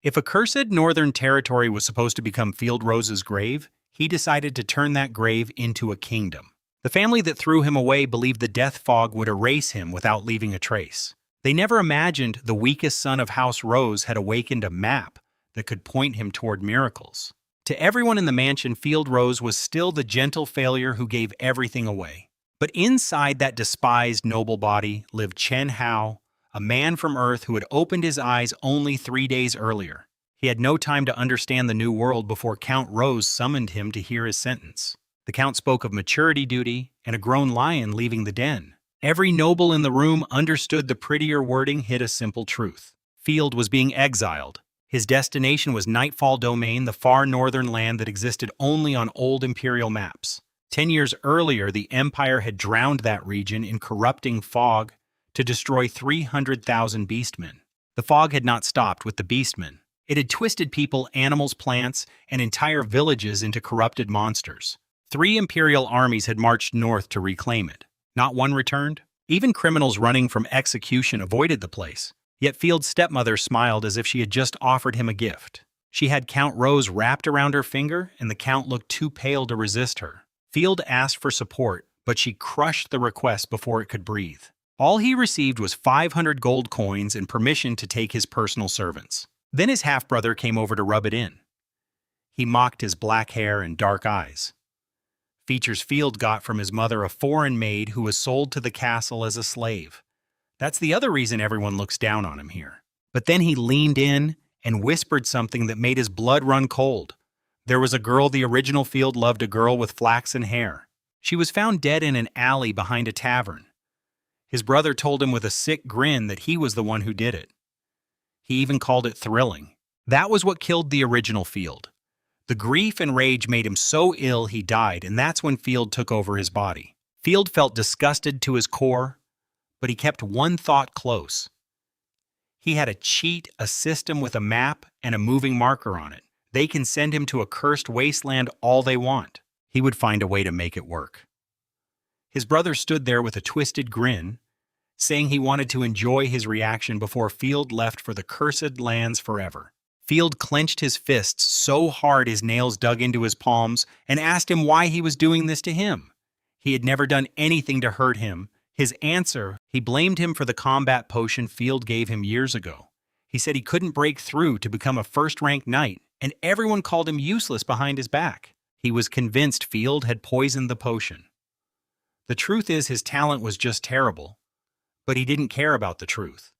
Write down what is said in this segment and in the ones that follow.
If a cursed northern territory was supposed to become Field Rose's grave, he decided to turn that grave into a kingdom. The family that threw him away believed the death fog would erase him without leaving a trace. They never imagined the weakest son of House Rose had awakened a map that could point him toward miracles. To everyone in the mansion, Field Rose was still the gentle failure who gave everything away. But inside that despised noble body lived Chen Hao, a man from Earth who had opened his eyes only 3 days earlier. He had no time to understand the new world before Count Rose summoned him to hear his sentence. The Count spoke of maturity duty and a grown lion leaving the den. Every noble in the room understood the prettier wording hid a simple truth. Field was being exiled. His destination was Nightfall Domain, the far northern land that existed only on old imperial maps. 10 years earlier, the Empire had drowned that region in corrupting fog to destroy 300,000 beastmen. The fog had not stopped with the beastmen. It had twisted people, animals, plants, and entire villages into corrupted monsters. 3 imperial armies had marched north to reclaim it. Not one returned. Even criminals running from execution avoided the place. Yet Field's stepmother smiled as if she had just offered him a gift. She had Count Rose wrapped around her finger, and the Count looked too pale to resist her. Field asked for support, but she crushed the request before it could breathe. All he received was 500 gold coins and permission to take his personal servants. Then his half-brother came over to rub it in. He mocked his black hair and dark eyes. Features Field got from his mother, a foreign maid who was sold to the castle as a slave. That's the other reason everyone looks down on him here. But then he leaned in and whispered something that made his blood run cold. There was a girl the original Field loved, a girl with flaxen hair. She was found dead in an alley behind a tavern. His brother told him with a sick grin that he was the one who did it. He even called it thrilling. That was what killed the original Field. The grief and rage made him so ill he died, and that's when Field took over his body. Field felt disgusted to his core, but he kept one thought close. He had a cheat, a system with a map and a moving marker on it. They can send him to a cursed wasteland all they want. He would find a way to make it work. His brother stood there with a twisted grin, saying he wanted to enjoy his reaction before Field left for the cursed lands forever. Field clenched his fists so hard his nails dug into his palms and asked him why he was doing this to him. He had never done anything to hurt him. His answer, he blamed him for the combat potion Field gave him years ago. He said he couldn't break through to become a first-rank knight, and everyone called him useless behind his back. He was convinced Field had poisoned the potion. The truth is his talent was just terrible, but he didn't care about the truth.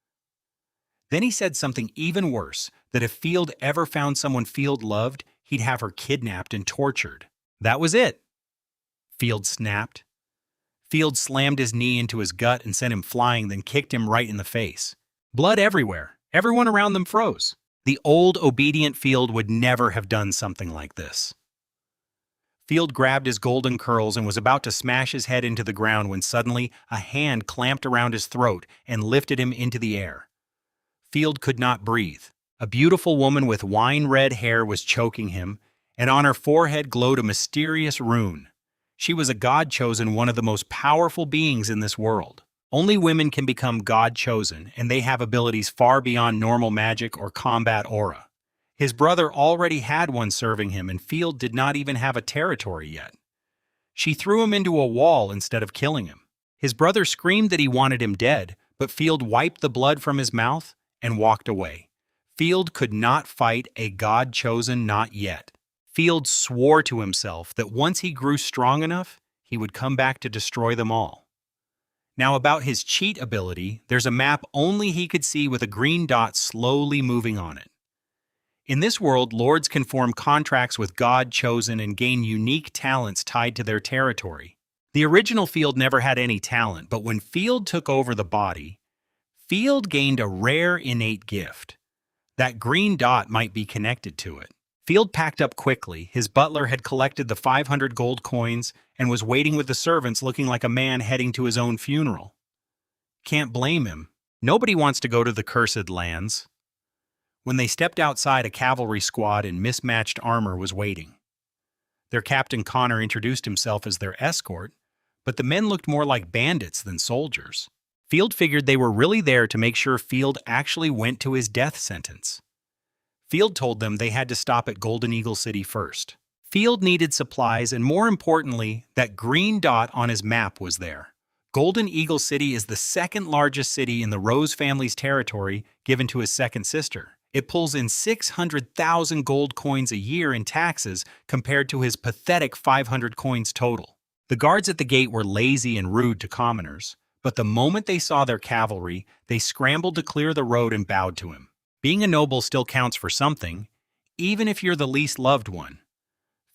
Then he said something even worse, that if Field ever found someone Field loved, he'd have her kidnapped and tortured. That was it. Field snapped. Field slammed his knee into his gut and sent him flying, then kicked him right in the face. Blood everywhere. Everyone around them froze. The old, obedient Field would never have done something like this. Field grabbed his golden curls and was about to smash his head into the ground when suddenly a hand clamped around his throat and lifted him into the air. Field could not breathe. A beautiful woman with wine-red hair was choking him, and on her forehead glowed a mysterious rune. She was a god-chosen, one of the most powerful beings in this world. Only women can become god-chosen, and they have abilities far beyond normal magic or combat aura. His brother already had one serving him, and Field did not even have a territory yet. She threw him into a wall instead of killing him. His brother screamed that he wanted him dead, but Field wiped the blood from his mouth and walked away. Field could not fight a god-chosen, not yet. Field swore to himself that once he grew strong enough, he would come back to destroy them all. Now about his cheat ability, there's a map only he could see with a green dot slowly moving on it. In this world, lords can form contracts with God-chosen and gain unique talents tied to their territory. The original Field never had any talent, but when Field took over the body, Field gained a rare innate gift. That green dot might be connected to it. Field packed up quickly. His butler had collected the 500 gold coins and was waiting with the servants, looking like a man heading to his own funeral. Can't blame him. Nobody wants to go to the cursed lands. When they stepped outside, a cavalry squad in mismatched armor was waiting. Their captain Connor introduced himself as their escort, but the men looked more like bandits than soldiers. Field figured they were really there to make sure Field actually went to his death sentence. Field told them they had to stop at Golden Eagle City first. Field needed supplies, and more importantly, that green dot on his map was there. Golden Eagle City is the second largest city in the Rose family's territory, given to his second sister. It pulls in 600,000 gold coins a year in taxes compared to his pathetic 500 coins total. The guards at the gate were lazy and rude to commoners, but the moment they saw their cavalry, they scrambled to clear the road and bowed to him. Being a noble still counts for something, even if you're the least loved one.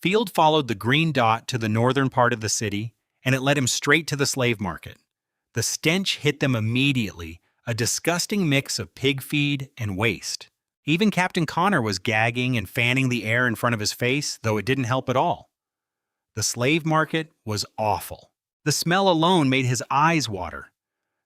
Field followed the green dot to the northern part of the city, and it led him straight to the slave market. The stench hit them immediately, a disgusting mix of pig feed and waste. Even Captain Connor was gagging and fanning the air in front of his face, though it didn't help at all. The slave market was awful. The smell alone made his eyes water.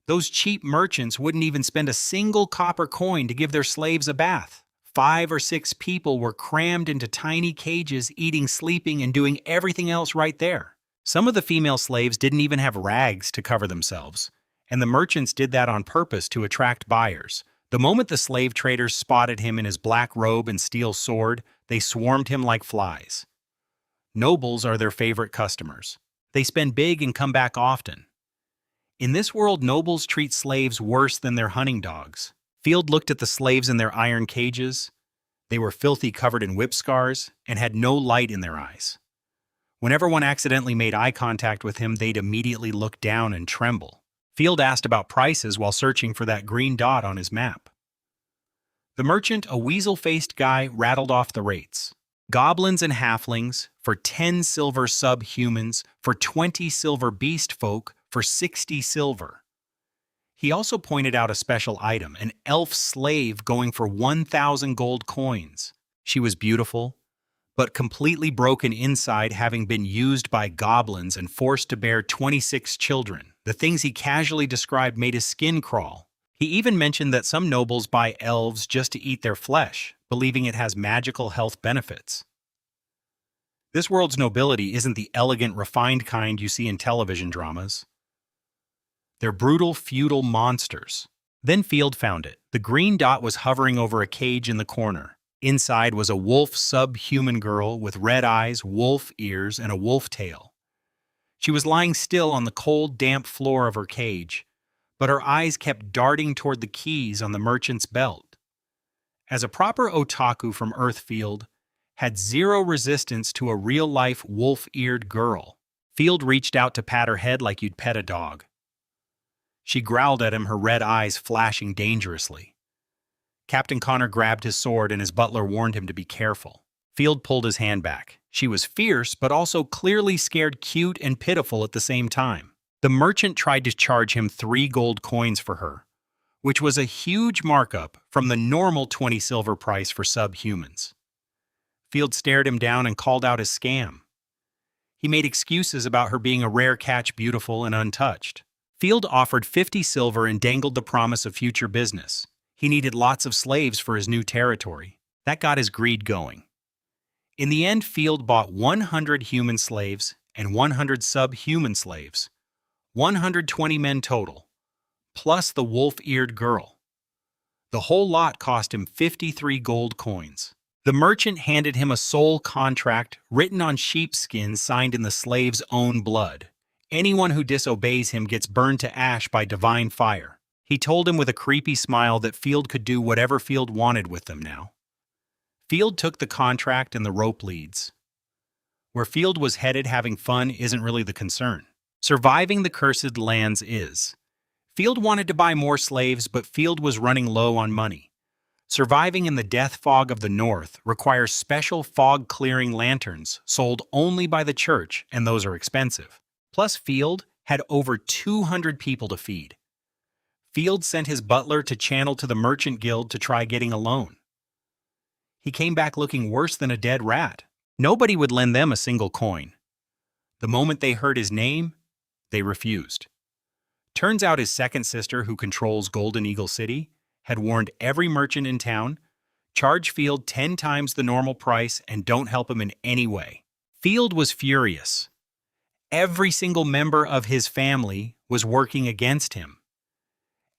Those cheap merchants wouldn't even spend a single copper coin to give their slaves a bath. 5 or 6 people were crammed into tiny cages, eating, sleeping, and doing everything else right there. Some of the female slaves didn't even have rags to cover themselves, and the merchants did that on purpose to attract buyers. The moment the slave traders spotted him in his black robe and steel sword, they swarmed him like flies. Nobles are their favorite customers. They spend big and come back often. In this world, nobles treat slaves worse than their hunting dogs. Field looked at the slaves in their iron cages. They were filthy, covered in whip scars, and had no light in their eyes. Whenever one accidentally made eye contact with him, they'd immediately look down and tremble. Field asked about prices while searching for that green dot on his map. The merchant, a weasel-faced guy, rattled off the rates. Goblins and halflings for 10 silver subhumans, for 20 silver beast folk, for 60 silver. He also pointed out a special item, an elf slave going for 1,000 gold coins. She was beautiful, but completely broken inside, having been used by goblins and forced to bear 26 children. The things he casually described made his skin crawl. He even mentioned that some nobles buy elves just to eat their flesh, believing it has magical health benefits. This world's nobility isn't the elegant, refined kind you see in television dramas. They're brutal, feudal monsters. Then Field found it. The green dot was hovering over a cage in the corner. Inside was a wolf subhuman girl with red eyes, wolf ears, and a wolf tail. She was lying still on the cold, damp floor of her cage, but her eyes kept darting toward the keys on the merchant's belt. As a proper otaku from Earthfield, had zero resistance to a real-life wolf-eared girl. Field reached out to pat her head like you'd pet a dog. She growled at him, her red eyes flashing dangerously. Captain Connor grabbed his sword and his butler warned him to be careful. Field pulled his hand back. She was fierce, but also clearly scared, cute, and pitiful at the same time. The merchant tried to charge him 3 gold coins for her, which was a huge markup from the normal 20 silver price for subhumans. Field stared him down and called out his scam. He made excuses about her being a rare catch, beautiful and untouched. Field offered 50 silver and dangled the promise of future business. He needed lots of slaves for his new territory. That got his greed going. In the end, Field bought 100 human slaves and 100 subhuman slaves, 120 men total, plus the wolf-eared girl. The whole lot cost him 53 gold coins. The merchant handed him a soul contract written on sheepskin signed in the slave's own blood. Anyone who disobeys him gets burned to ash by divine fire. He told him with a creepy smile that Field could do whatever Field wanted with them now. Field took the contract and the rope leads. Where Field was headed, having fun isn't really the concern. Surviving the cursed lands is. Field wanted to buy more slaves, but Field was running low on money. Surviving in the death fog of the north requires special fog-clearing lanterns sold only by the church, and those are expensive. Plus, Field had over 200 people to feed. Field sent his butler to channel to the merchant guild to try getting a loan. He came back looking worse than a dead rat. Nobody would lend them a single coin. The moment they heard his name, they refused. Turns out his second sister, who controls Golden Eagle City, had warned every merchant in town, charge Field 10 times the normal price and don't help him in any way. Field was furious. Every single member of his family was working against him.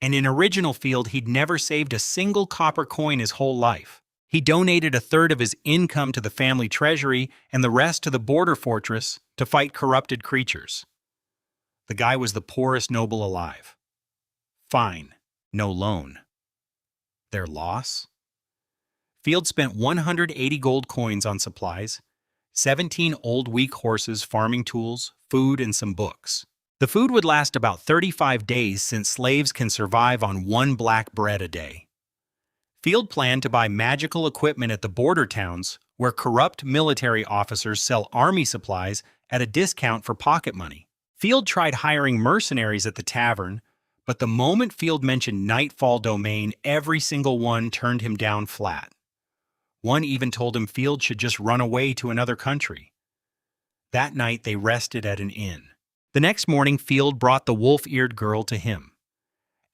And in original Field, he'd never saved a single copper coin his whole life. He donated a third of his income to the family treasury and the rest to the border fortress to fight corrupted creatures. The guy was the poorest noble alive. Fine, no loan. Their loss? Field spent 180 gold coins on supplies, 17 old weak horses, farming tools, food, and some books. The food would last about 35 days since slaves can survive on one black bread a day. Field planned to buy magical equipment at the border towns where corrupt military officers sell army supplies at a discount for pocket money. Field tried hiring mercenaries at the tavern, but the moment Field mentioned Nightfall Domain, every single one turned him down flat. One even told him Field should just run away to another country. That night they rested at an inn. The next morning Field brought the wolf-eared girl to him.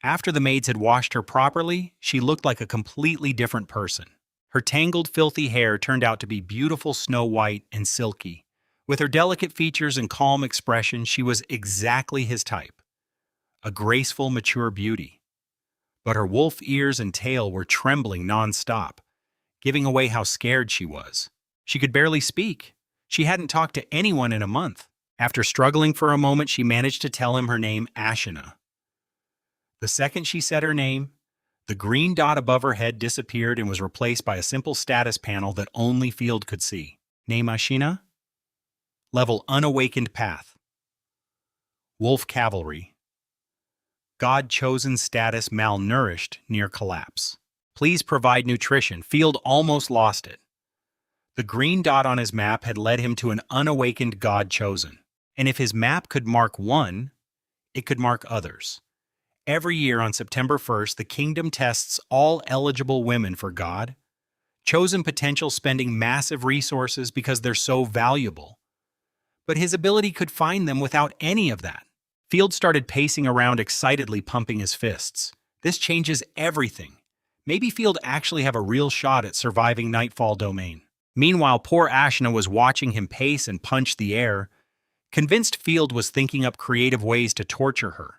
After the maids had washed her properly, she looked like a completely different person. Her tangled, filthy hair turned out to be beautiful snow white and silky. With her delicate features and calm expression, she was exactly his type. A graceful, mature beauty. But her wolf ears and tail were trembling non-stop, giving away how scared she was. She could barely speak. She hadn't talked to anyone in a month. After struggling for a moment, she managed to tell him her name, Ashina. The second she said her name, the green dot above her head disappeared and was replaced by a simple status panel that only Field could see. Name Ashina? Level Unawakened Path. Wolf Cavalry. God-chosen status malnourished near collapse. Please provide nutrition. Field almost lost it. The green dot on his map had led him to an unawakened God-chosen. And if his map could mark one, it could mark others. Every year on September 1st, the kingdom tests all eligible women for God, chosen potential spending massive resources because they're so valuable. But his ability could find them without any of that. Field started pacing around excitedly, pumping his fists. This changes everything. Maybe Field actually have a real shot at surviving Nightfall Domain. Meanwhile, poor Ashina was watching him pace and punch the air, convinced Field was thinking up creative ways to torture her.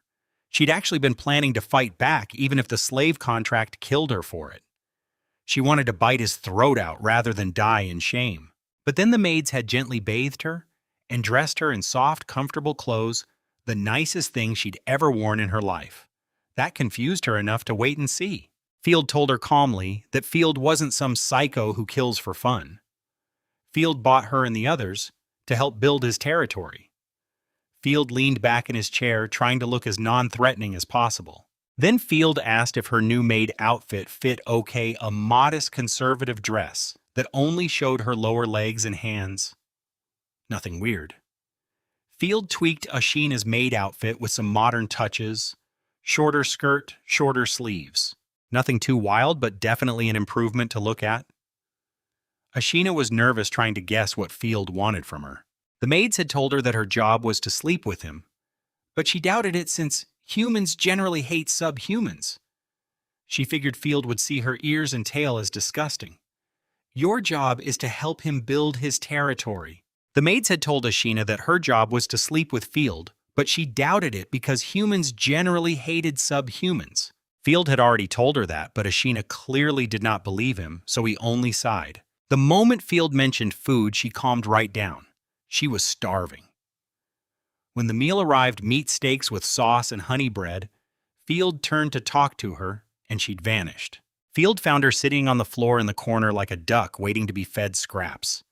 She'd actually been planning to fight back even if the slave contract killed her for it. She wanted to bite his throat out rather than die in shame. But then the maids had gently bathed her and dressed her in soft, comfortable clothes, the nicest thing she'd ever worn in her life. That confused her enough to wait and see. Field told her calmly that Field wasn't some psycho who kills for fun. Field bought her and the others to help build his territory. Field leaned back in his chair, trying to look as non-threatening as possible. Then Field asked if her new maid outfit fit okay, a modest conservative dress that only showed her lower legs and hands. Nothing weird. Field tweaked Ashina's maid outfit with some modern touches. Shorter skirt, shorter sleeves. Nothing too wild, but definitely an improvement to look at. Ashina was nervous trying to guess what Field wanted from her. The maids had told her that her job was to sleep with him, but she doubted it since humans generally hate subhumans. She figured Field would see her ears and tail as disgusting. Your job is to help him build his territory. The maids had told Ashina that her job was to sleep with Field, but she doubted it because humans generally hated subhumans. Field had already told her that, but Ashina clearly did not believe him, so he only sighed. The moment Field mentioned food, she calmed right down. She was starving. When the meal arrived, meat steaks with sauce and honey bread, Field turned to talk to her, and she'd vanished. Field found her sitting on the floor in the corner like a duck waiting to be fed scraps.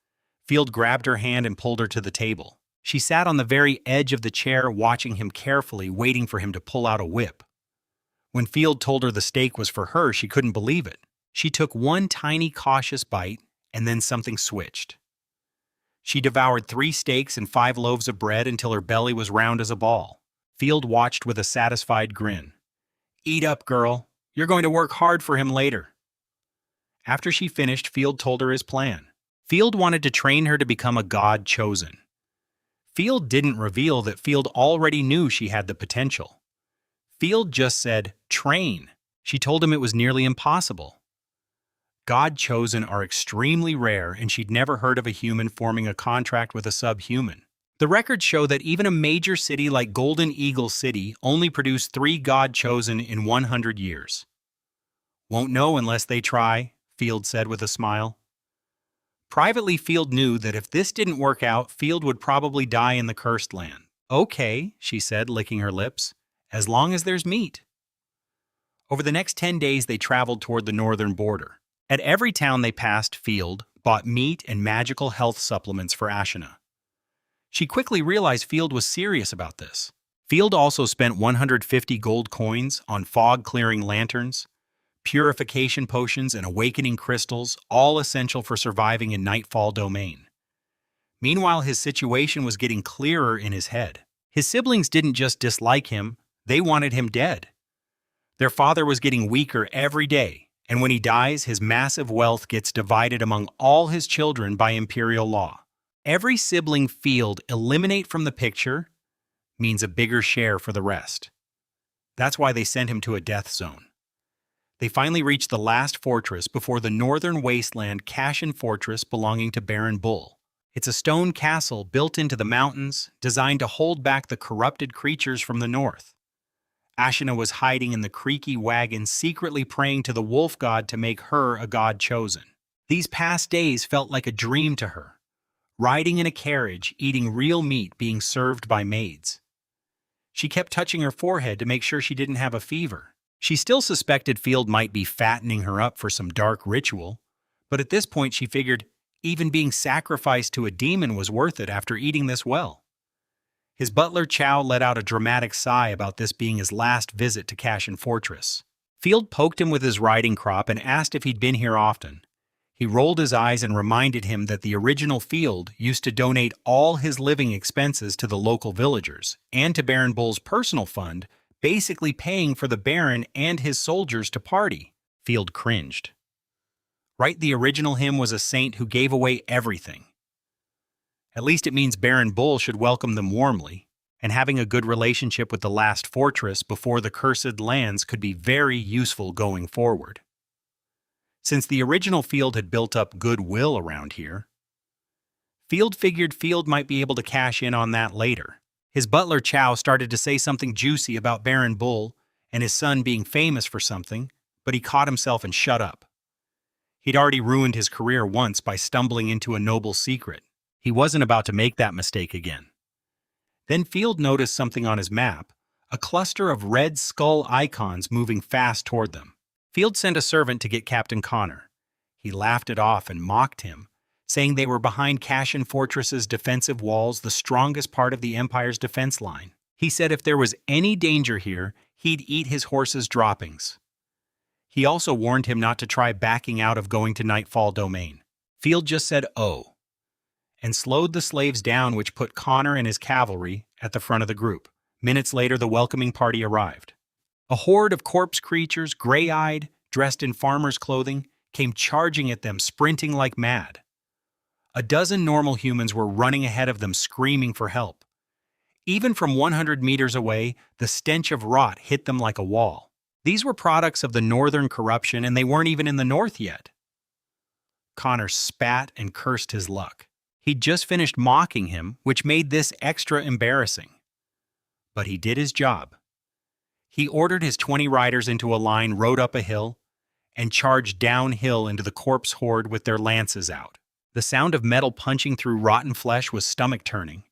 Field grabbed her hand and pulled her to the table. She sat on the very edge of the chair, watching him carefully, waiting for him to pull out a whip. When Field told her the steak was for her, she couldn't believe it. She took one tiny, cautious bite, and then something switched. She devoured 3 steaks and 5 loaves of bread until her belly was round as a ball. Field watched with a satisfied grin. Eat up, girl. You're going to work hard for him later. After she finished, Field told her his plan. Field wanted to train her to become a god chosen. Field didn't reveal that Field already knew she had the potential. Field just said, train. She told him it was nearly impossible. God-chosen are extremely rare, and she'd never heard of a human forming a contract with a subhuman. The records show that even a major city like Golden Eagle City only produced 3 God-chosen in 100 years. Won't know unless they try, Field said with a smile. Privately, Field knew that if this didn't work out, Field would probably die in the cursed land. Okay, she said, licking her lips, as long as there's meat. Over the next 10 days, they traveled toward the northern border. At every town they passed, Field bought meat and magical health supplements for Ashina. She quickly realized Field was serious about this. Field also spent 150 gold coins on fog-clearing lanterns, purification potions, and awakening crystals, all essential for surviving in Nightfall Domain. Meanwhile, his situation was getting clearer in his head. His siblings didn't just dislike him, they wanted him dead. Their father was getting weaker every day, and when he dies, his massive wealth gets divided among all his children by imperial law. Every sibling Field eliminate from the picture means a bigger share for the rest. That's why they sent him to a death zone. They finally reached the last fortress before the northern wasteland Kashin Fortress belonging to Baron Bull. It's a stone castle built into the mountains, designed to hold back the corrupted creatures from the north. Ashina was hiding in the creaky wagon, secretly praying to the wolf god to make her a god chosen. These past days felt like a dream to her. Riding in a carriage, eating real meat being served by maids. She kept touching her forehead to make sure she didn't have a fever. She still suspected Field might be fattening her up for some dark ritual, but at this point she figured even being sacrificed to a demon was worth it after eating this well. His butler Chow let out a dramatic sigh about this being his last visit to Kashin Fortress. Field poked him with his riding crop and asked if he'd been here often. He rolled his eyes and reminded him that the original Field used to donate all his living expenses to the local villagers and to Baron Bull's personal fund, basically paying for the Baron and his soldiers to party. Field cringed. Right, the original him was a saint who gave away everything. At least it means Baron Bull should welcome them warmly, and having a good relationship with the last fortress before the cursed lands could be very useful going forward. Since the original Field had built up goodwill around here, Field figured Field might be able to cash in on that later. His butler Chow started to say something juicy about Baron Bull and his son being famous for something, but he caught himself and shut up. He'd already ruined his career once by stumbling into a noble secret. He wasn't about to make that mistake again. Then Field noticed something on his map, a cluster of red skull icons moving fast toward them. Field sent a servant to get Captain Connor. He laughed it off and mocked him, saying they were behind Kashin Fortress's defensive walls, the strongest part of the Empire's defense line. He said if there was any danger here, he'd eat his horse's droppings. He also warned him not to try backing out of going to Nightfall Domain. Field just said, "Oh," and slowed the slaves down, which put Connor and his cavalry at the front of the group. Minutes later, the welcoming party arrived. A horde of corpse creatures, gray-eyed, dressed in farmers' clothing, came charging at them, sprinting like mad. A dozen normal humans were running ahead of them, screaming for help. Even from 100 meters away, the stench of rot hit them like a wall. These were products of the northern corruption, and they weren't even in the north yet. Connor spat and cursed his luck. He'd just finished mocking him, which made this extra embarrassing. But he did his job. He ordered his 20 riders into a line, rode up a hill, and charged downhill into the corpse horde with their lances out. The sound of metal punching through rotten flesh was stomach-turning.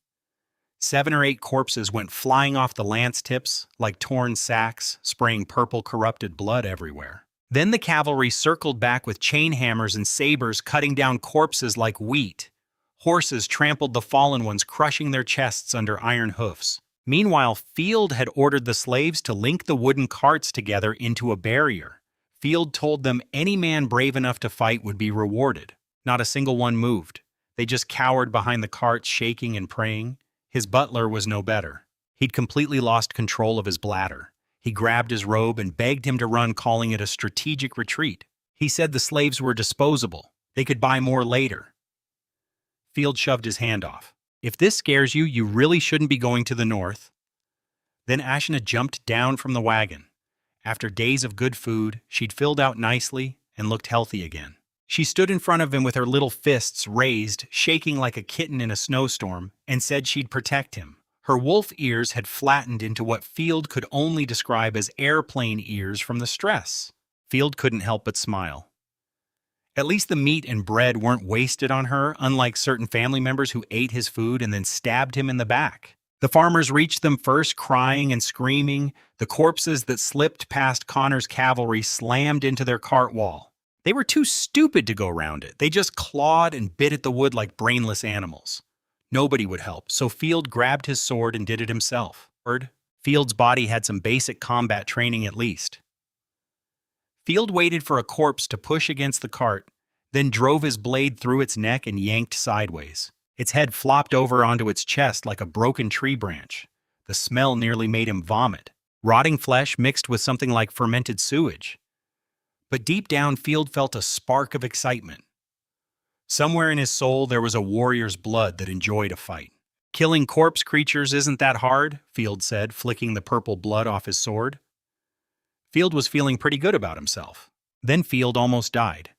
7 or 8 corpses went flying off the lance tips like torn sacks, spraying purple corrupted blood everywhere. Then the cavalry circled back with chain hammers and sabers, cutting down corpses like wheat. Horses trampled the fallen ones, crushing their chests under iron hoofs. Meanwhile, Field had ordered the slaves to link the wooden carts together into a barrier. Field told them any man brave enough to fight would be rewarded. Not a single one moved. They just cowered behind the carts, shaking and praying. His butler was no better. He'd completely lost control of his bladder. He grabbed his robe and begged him to run, calling it a strategic retreat. He said the slaves were disposable. They could buy more later. Field shoved his hand off. "If this scares you, you really shouldn't be going to the north." Then Ashina jumped down from the wagon. After days of good food, she'd filled out nicely and looked healthy again. She stood in front of him with her little fists raised, shaking like a kitten in a snowstorm, and said she'd protect him. Her wolf ears had flattened into what Field could only describe as airplane ears from the stress. Field couldn't help but smile. At least the meat and bread weren't wasted on her, unlike certain family members who ate his food and then stabbed him in the back. The farmers reached them first, crying and screaming. The corpses that slipped past Connor's cavalry slammed into their cart wall. They were too stupid to go around it. They just clawed and bit at the wood like brainless animals. Nobody would help, so Field grabbed his sword and did it himself. Field's body had some basic combat training at least. Field waited for a corpse to push against the cart, then drove his blade through its neck and yanked sideways. Its head flopped over onto its chest like a broken tree branch. The smell nearly made him vomit. Rotting flesh mixed with something like fermented sewage. But deep down, Field felt a spark of excitement. Somewhere in his soul there was a warrior's blood that enjoyed a fight. "Killing corpse creatures isn't that hard," Field said, flicking the purple blood off his sword. Field was feeling pretty good about himself. Then Field almost died.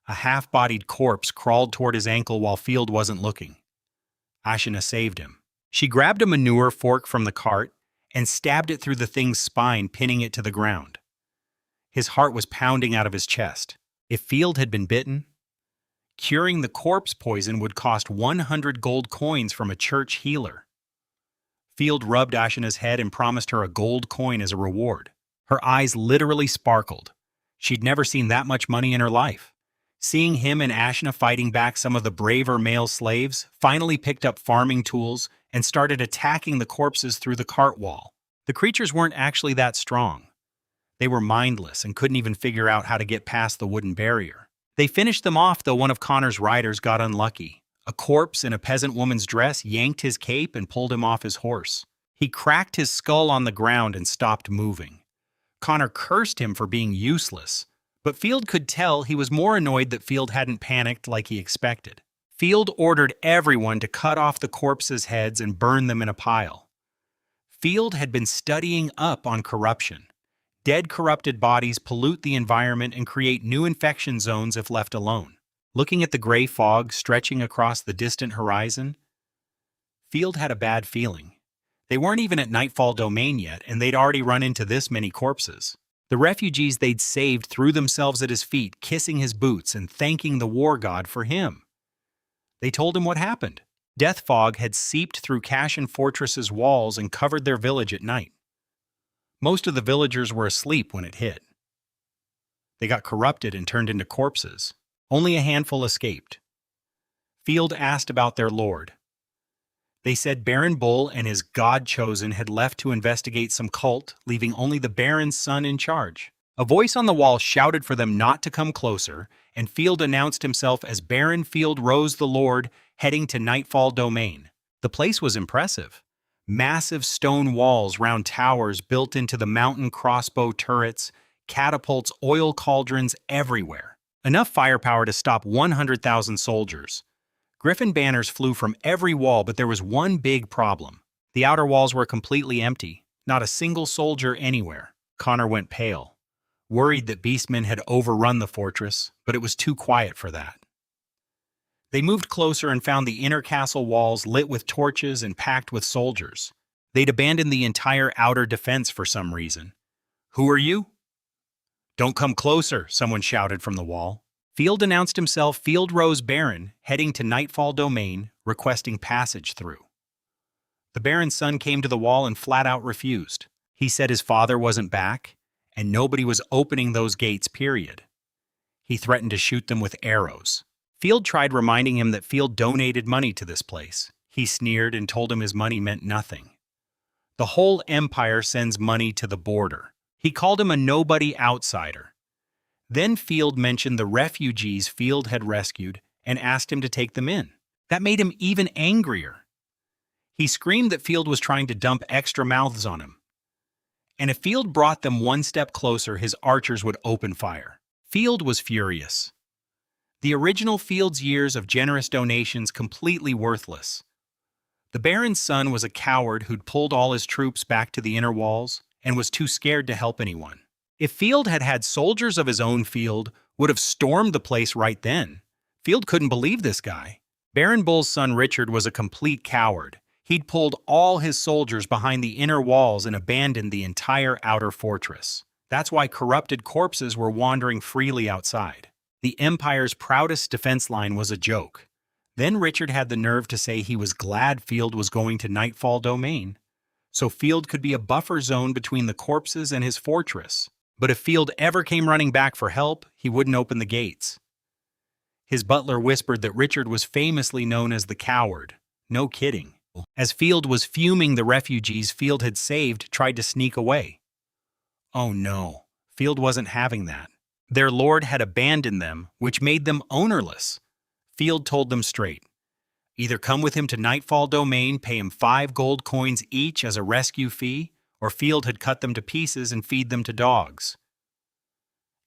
A half-bodied corpse crawled toward his ankle while Field wasn't looking. Ashina saved him. She grabbed a manure fork from the cart and stabbed it through the thing's spine, pinning it to the ground. His heart was pounding out of his chest. If Field had been bitten, curing the corpse poison would cost 100 gold coins from a church healer. Field rubbed Ashina's head and promised her a gold coin as a reward. Her eyes literally sparkled. She'd never seen that much money in her life. Seeing him and Ashina fighting back some of the braver male slaves, finally picked up farming tools and started attacking the corpses through the cart wall. The creatures weren't actually that strong. They were mindless and couldn't even figure out how to get past the wooden barrier. They finished them off, though one of Connor's riders got unlucky. A corpse in a peasant woman's dress yanked his cape and pulled him off his horse. He cracked his skull on the ground and stopped moving. Connor cursed him for being useless, but Field could tell he was more annoyed that Field hadn't panicked like he expected. Field ordered everyone to cut off the corpses' heads and burn them in a pile. Field had been studying up on corruption. Dead, corrupted bodies pollute the environment and create new infection zones if left alone. Looking at the gray fog stretching across the distant horizon, Field had a bad feeling. They weren't even at Nightfall Domain yet, and they'd already run into this many corpses. The refugees they'd saved threw themselves at his feet, kissing his boots and thanking the war god for him. They told him what happened. Death fog had seeped through Cashin Fortress's walls and covered their village at night. Most of the villagers were asleep when it hit. They got corrupted and turned into corpses. Only a handful escaped. Field asked about their lord. They said Baron Bull and his god-chosen had left to investigate some cult, leaving only the Baron's son in charge. A voice on the wall shouted for them not to come closer, and Field announced himself as Baron Field Rose the Lord, heading to Nightfall Domain. The place was impressive. Massive stone walls round towers built into the mountain crossbow turrets, catapults, oil cauldrons everywhere. Enough firepower to stop 100,000 soldiers. Griffin banners flew from every wall, but there was one big problem. The outer walls were completely empty, not a single soldier anywhere. Connor went pale, worried that beastmen had overrun the fortress, but it was too quiet for that. They moved closer and found the inner castle walls lit with torches and packed with soldiers. They'd abandoned the entire outer defense for some reason. "Who are you?" "Don't come closer," someone shouted from the wall. Field announced himself Field Rose Baron, heading to Nightfall Domain, requesting passage through. The Baron's son came to the wall and flat out refused. He said his father wasn't back, and nobody was opening those gates, period. He threatened to shoot them with arrows. Field tried reminding him that Field donated money to this place. He sneered and told him his money meant nothing. The whole empire sends money to the border. He called him a nobody outsider. Then Field mentioned the refugees Field had rescued and asked him to take them in. That made him even angrier. He screamed that Field was trying to dump extra mouths on him. And if Field brought them one step closer, his archers would open fire. Field was furious. The original Field's years of generous donations completely worthless. The Baron's son was a coward who'd pulled all his troops back to the inner walls and was too scared to help anyone. If Field had had soldiers of his own, Field would have stormed the place right then. Field couldn't believe this guy. Baron Bull's son Richard was a complete coward. He'd pulled all his soldiers behind the inner walls and abandoned the entire outer fortress. That's why corrupted corpses were wandering freely outside. The Empire's proudest defense line was a joke. Then Richard had the nerve to say he was glad Field was going to Nightfall Domain, so Field could be a buffer zone between the corpses and his fortress. But if Field ever came running back for help, he wouldn't open the gates. His butler whispered that Richard was famously known as the coward. No kidding. As Field was fuming, the refugees Field had saved tried to sneak away. Oh no, Field wasn't having that. Their lord had abandoned them, which made them ownerless. Field told them straight. Either come with him to Nightfall Domain, pay him 5 gold coins each as a rescue fee, or Field had cut them to pieces and feed them to dogs.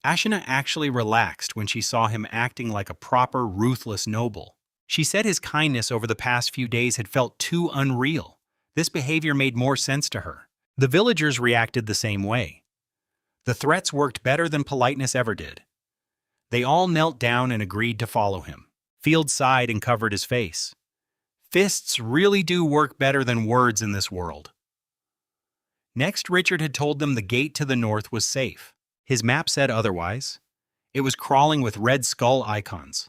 Ashina actually relaxed when she saw him acting like a proper, ruthless noble. She said his kindness over the past few days had felt too unreal. This behavior made more sense to her. The villagers reacted the same way. The threats worked better than politeness ever did. They all knelt down and agreed to follow him. Field sighed and covered his face. Fists really do work better than words in this world. Next, Richard had told them the gate to the north was safe. His map said otherwise. It was crawling with red skull icons.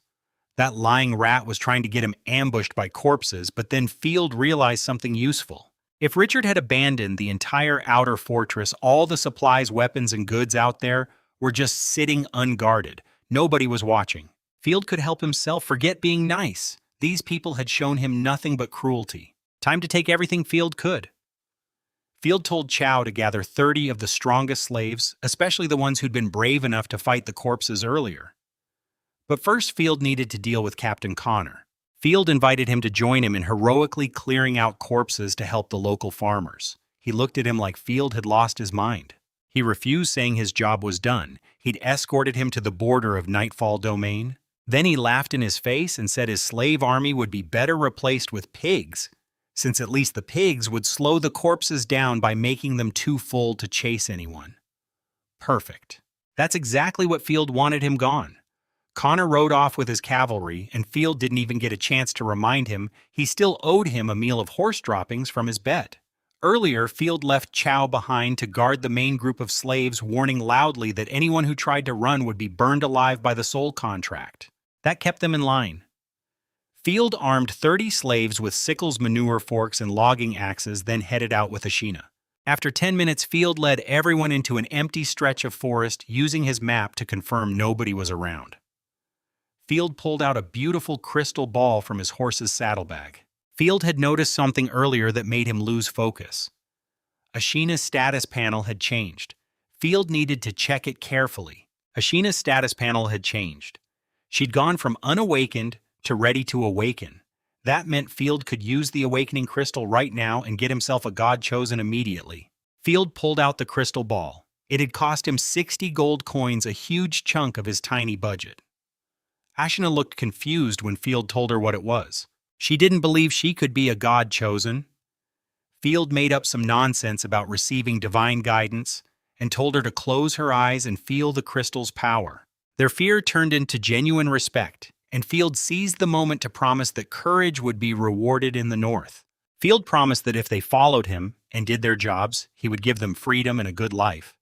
That lying rat was trying to get him ambushed by corpses, but then Field realized something useful. If Richard had abandoned the entire outer fortress, all the supplies, weapons, and goods out there were just sitting unguarded. Nobody was watching. Field could help himself, forget being nice. These people had shown him nothing but cruelty. Time to take everything Field could. Field told Chow to gather 30 of the strongest slaves, especially the ones who'd been brave enough to fight the corpses earlier. But first, Field needed to deal with Captain Connor. Field invited him to join him in heroically clearing out corpses to help the local farmers. He looked at him like Field had lost his mind. He refused, saying his job was done. He'd escorted him to the border of Nightfall Domain. Then he laughed in his face and said his slave army would be better replaced with pigs, since at least the pigs would slow the corpses down by making them too full to chase anyone. Perfect. That's exactly what Field wanted him gone. Connor rode off with his cavalry, and Field didn't even get a chance to remind him he still owed him a meal of horse droppings from his bet. Earlier, Field left Chow behind to guard the main group of slaves, warning loudly that anyone who tried to run would be burned alive by the soul contract. That kept them in line. Field armed 30 slaves with sickles, manure forks, and logging axes, then headed out with Ashina. After 10 minutes, Field led everyone into an empty stretch of forest, using his map to confirm nobody was around. Field pulled out a beautiful crystal ball from his horse's saddlebag. Field had noticed something earlier that made him lose focus. Ashina's status panel had changed. Field needed to check it carefully. Ashina's status panel had changed. She'd gone from unawakened to ready to awaken. That meant Field could use the awakening crystal right now and get himself a god chosen immediately. Field pulled out the crystal ball. It had cost him 60 gold coins, a huge chunk of his tiny budget. Ashina looked confused when Field told her what it was. She didn't believe she could be a god chosen. Field made up some nonsense about receiving divine guidance and told her to close her eyes and feel the crystal's power. Their fear turned into genuine respect, and Field seized the moment to promise that courage would be rewarded in the north. Field promised that if they followed him and did their jobs, he would give them freedom and a good life,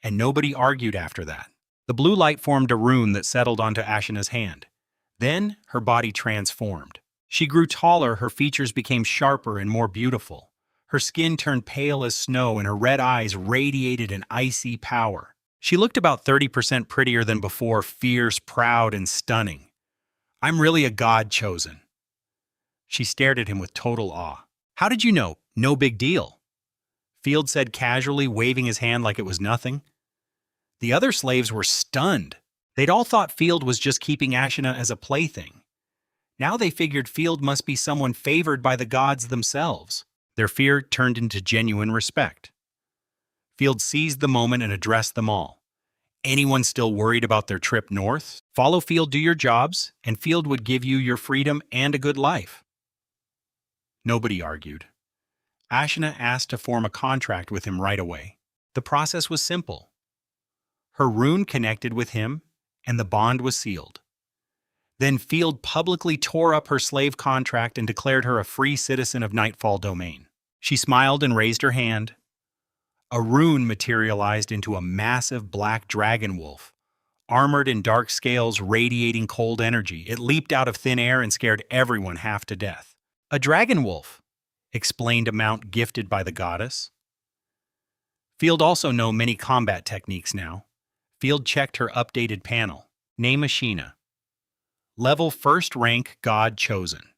and nobody argued after that. The blue light formed a rune that settled onto Ashina's hand. Then her body transformed. She grew taller, her features became sharper and more beautiful. Her skin turned pale as snow, and her red eyes radiated an icy power. She looked about 30% prettier than before, fierce, proud, and stunning. "I'm really a god chosen." She stared at him with total awe. "How did you know?" "No big deal," Field said casually, waving his hand like it was nothing. The other slaves were stunned. They'd all thought Field was just keeping Ashina as a plaything. Now they figured Field must be someone favored by the gods themselves. Their fear turned into genuine respect. Field seized the moment and addressed them all. Anyone still worried about their trip north? Follow Field, do your jobs, and Field would give you your freedom and a good life. Nobody argued. Ashina asked to form a contract with him right away. The process was simple. Her rune connected with him, and the bond was sealed. Then Field publicly tore up her slave contract and declared her a free citizen of Nightfall Domain. She smiled and raised her hand. A rune materialized into a massive black dragon wolf, armored in dark scales radiating cold energy. It leaped out of thin air and scared everyone half to death. "A dragon wolf," explained a mount gifted by the goddess. Field also know many combat techniques now. Field checked her updated panel. Name Ashina. Level 1st rank God Chosen.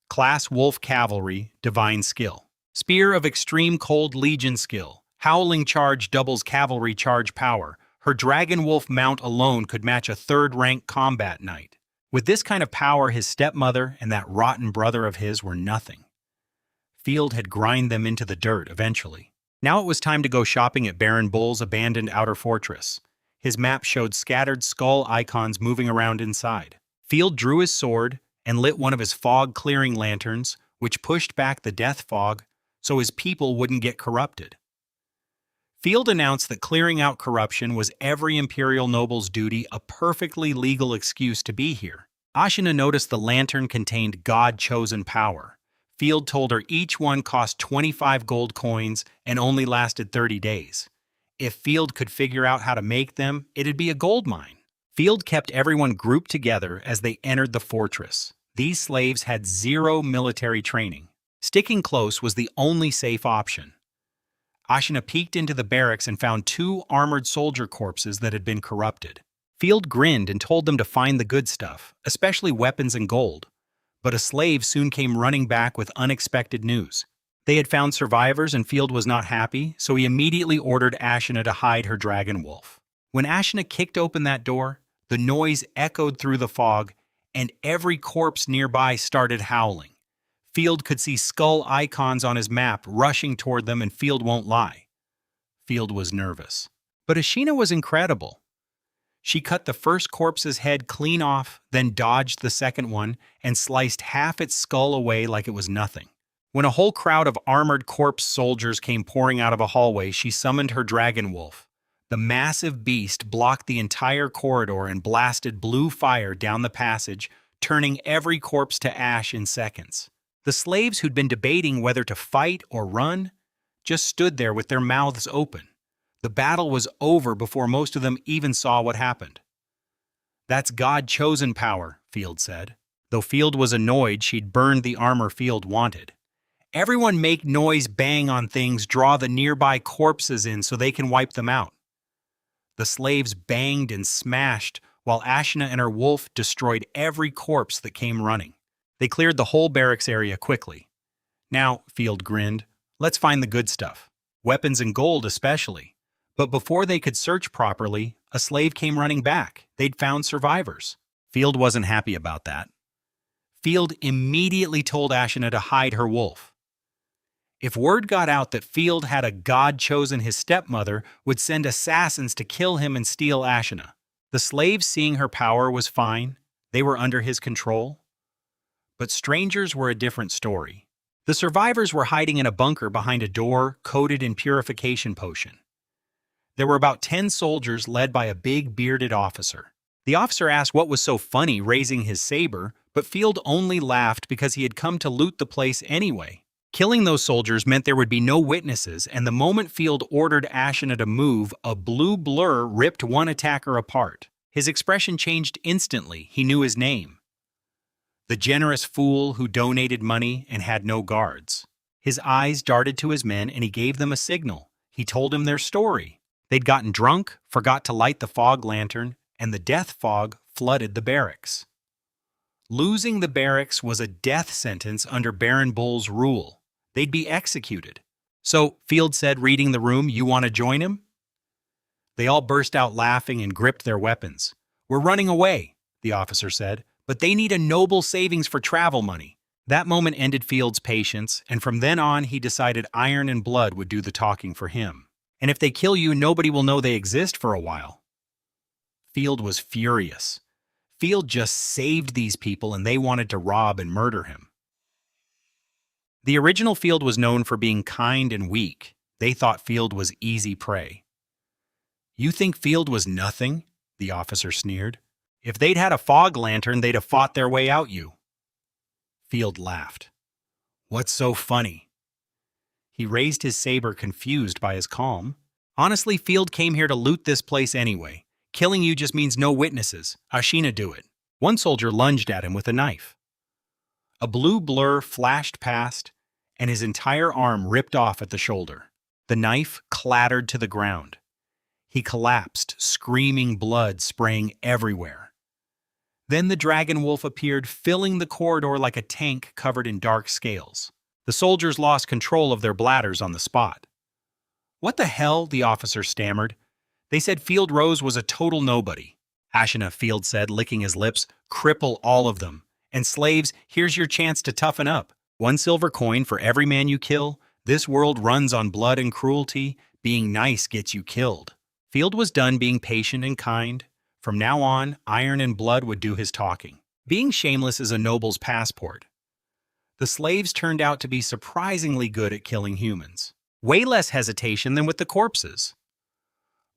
Class Wolf Cavalry, Divine Skill. Spear of Extreme Cold Legion Skill. Howling Charge doubles cavalry charge power. Her Dragon Wolf mount alone could match a 3rd rank combat knight. With this kind of power, his stepmother and that rotten brother of his were nothing. Field had grind them into the dirt eventually. Now it was time to go shopping at Baron Bull's abandoned outer fortress. His map showed scattered skull icons moving around inside. Field drew his sword and lit one of his fog-clearing lanterns, which pushed back the death fog so his people wouldn't get corrupted. Field announced that clearing out corruption was every Imperial noble's duty, a perfectly legal excuse to be here. Ashina noticed the lantern contained God-chosen power. Field told her each one cost 25 gold coins and only lasted 30 days. If Field could figure out how to make them, it'd be a gold mine. Field kept everyone grouped together as they entered the fortress. These slaves had 0 military training. Sticking close was the only safe option. Ashina peeked into the barracks and found 2 armored soldier corpses that had been corrupted. Field grinned and told them to find the good stuff, especially weapons and gold. But a slave soon came running back with unexpected news. They had found survivors and Field was not happy, so he immediately ordered Ashina to hide her dragon wolf. When Ashina kicked open that door, the noise echoed through the fog, and every corpse nearby started howling. Field could see skull icons on his map rushing toward them, and Field won't lie. Field was nervous. But Ashina was incredible. She cut the first corpse's head clean off, then dodged the second one, and sliced half its skull away like it was nothing. When a whole crowd of armored corpse soldiers came pouring out of a hallway, she summoned her dragon wolf. The massive beast blocked the entire corridor and blasted blue fire down the passage, turning every corpse to ash in seconds. The slaves who'd been debating whether to fight or run just stood there with their mouths open. The battle was over before most of them even saw what happened. "That's God-chosen power," Field said. Though Field was annoyed she'd burned the armor Field wanted. "Everyone make noise, bang on things, draw the nearby corpses in so they can wipe them out." The slaves banged and smashed while Ashina and her wolf destroyed every corpse that came running. They cleared the whole barracks area quickly. "Now," Field grinned, "let's find the good stuff. Weapons and gold especially." But before they could search properly, a slave came running back. They'd found survivors. Field wasn't happy about that. Field immediately told Ashina to hide her wolf. If word got out that Field had a god-chosen, his stepmother would send assassins to kill him and steal Ashina. The slaves, seeing her power, was fine. They were under his control. But strangers were a different story. The survivors were hiding in a bunker behind a door coated in purification potion. There were about 10 soldiers led by a big bearded officer. The officer asked what was so funny raising his saber, but Field only laughed because he had come to loot the place anyway. Killing those soldiers meant there would be no witnesses, and the moment Field ordered Ashina to move, a blue blur ripped one attacker apart. His expression changed instantly. He knew his name. The generous fool who donated money and had no guards. His eyes darted to his men and he gave them a signal. He told him their story. They'd gotten drunk, forgot to light the fog lantern, and the death fog flooded the barracks. Losing the barracks was a death sentence under Baron Bull's rule. They'd be executed. "So," Field said, reading the room, "you want to join him?" They all burst out laughing and gripped their weapons. "We're running away," the officer said, "but they need a noble savings for travel money." That moment ended Field's patience, and from then on he decided iron and blood would do the talking for him. "And if they kill you, nobody will know they exist for a while." Field was furious. Field just saved these people and they wanted to rob and murder him. The original Field was known for being kind and weak. They thought Field was easy prey. "You think Field was nothing?" the officer sneered. "If they'd had a fog lantern, they'd have fought their way out you." Field laughed. "What's so funny?" He raised his saber, confused by his calm. "Honestly, Field came here to loot this place anyway. Killing you just means no witnesses. Ashina do it. One soldier lunged at him with a knife. A blue blur flashed past, and his entire arm ripped off at the shoulder. The knife clattered to the ground. He collapsed, screaming, blood spraying everywhere. Then the dragon wolf appeared, filling the corridor like a tank covered in dark scales. The soldiers lost control of their bladders on the spot. "What the hell?" the officer stammered. "They said Field Rose was a total nobody." Ashina, Field said, licking his lips, "Cripple all of them. And slaves, here's your chance to toughen up. 1 silver coin for every man you kill. This world runs on blood and cruelty. Being nice gets you killed." Field was done being patient and kind. From now on, iron and blood would do his talking. Being shameless is a noble's passport. The slaves turned out to be surprisingly good at killing humans. Way less hesitation than with the corpses.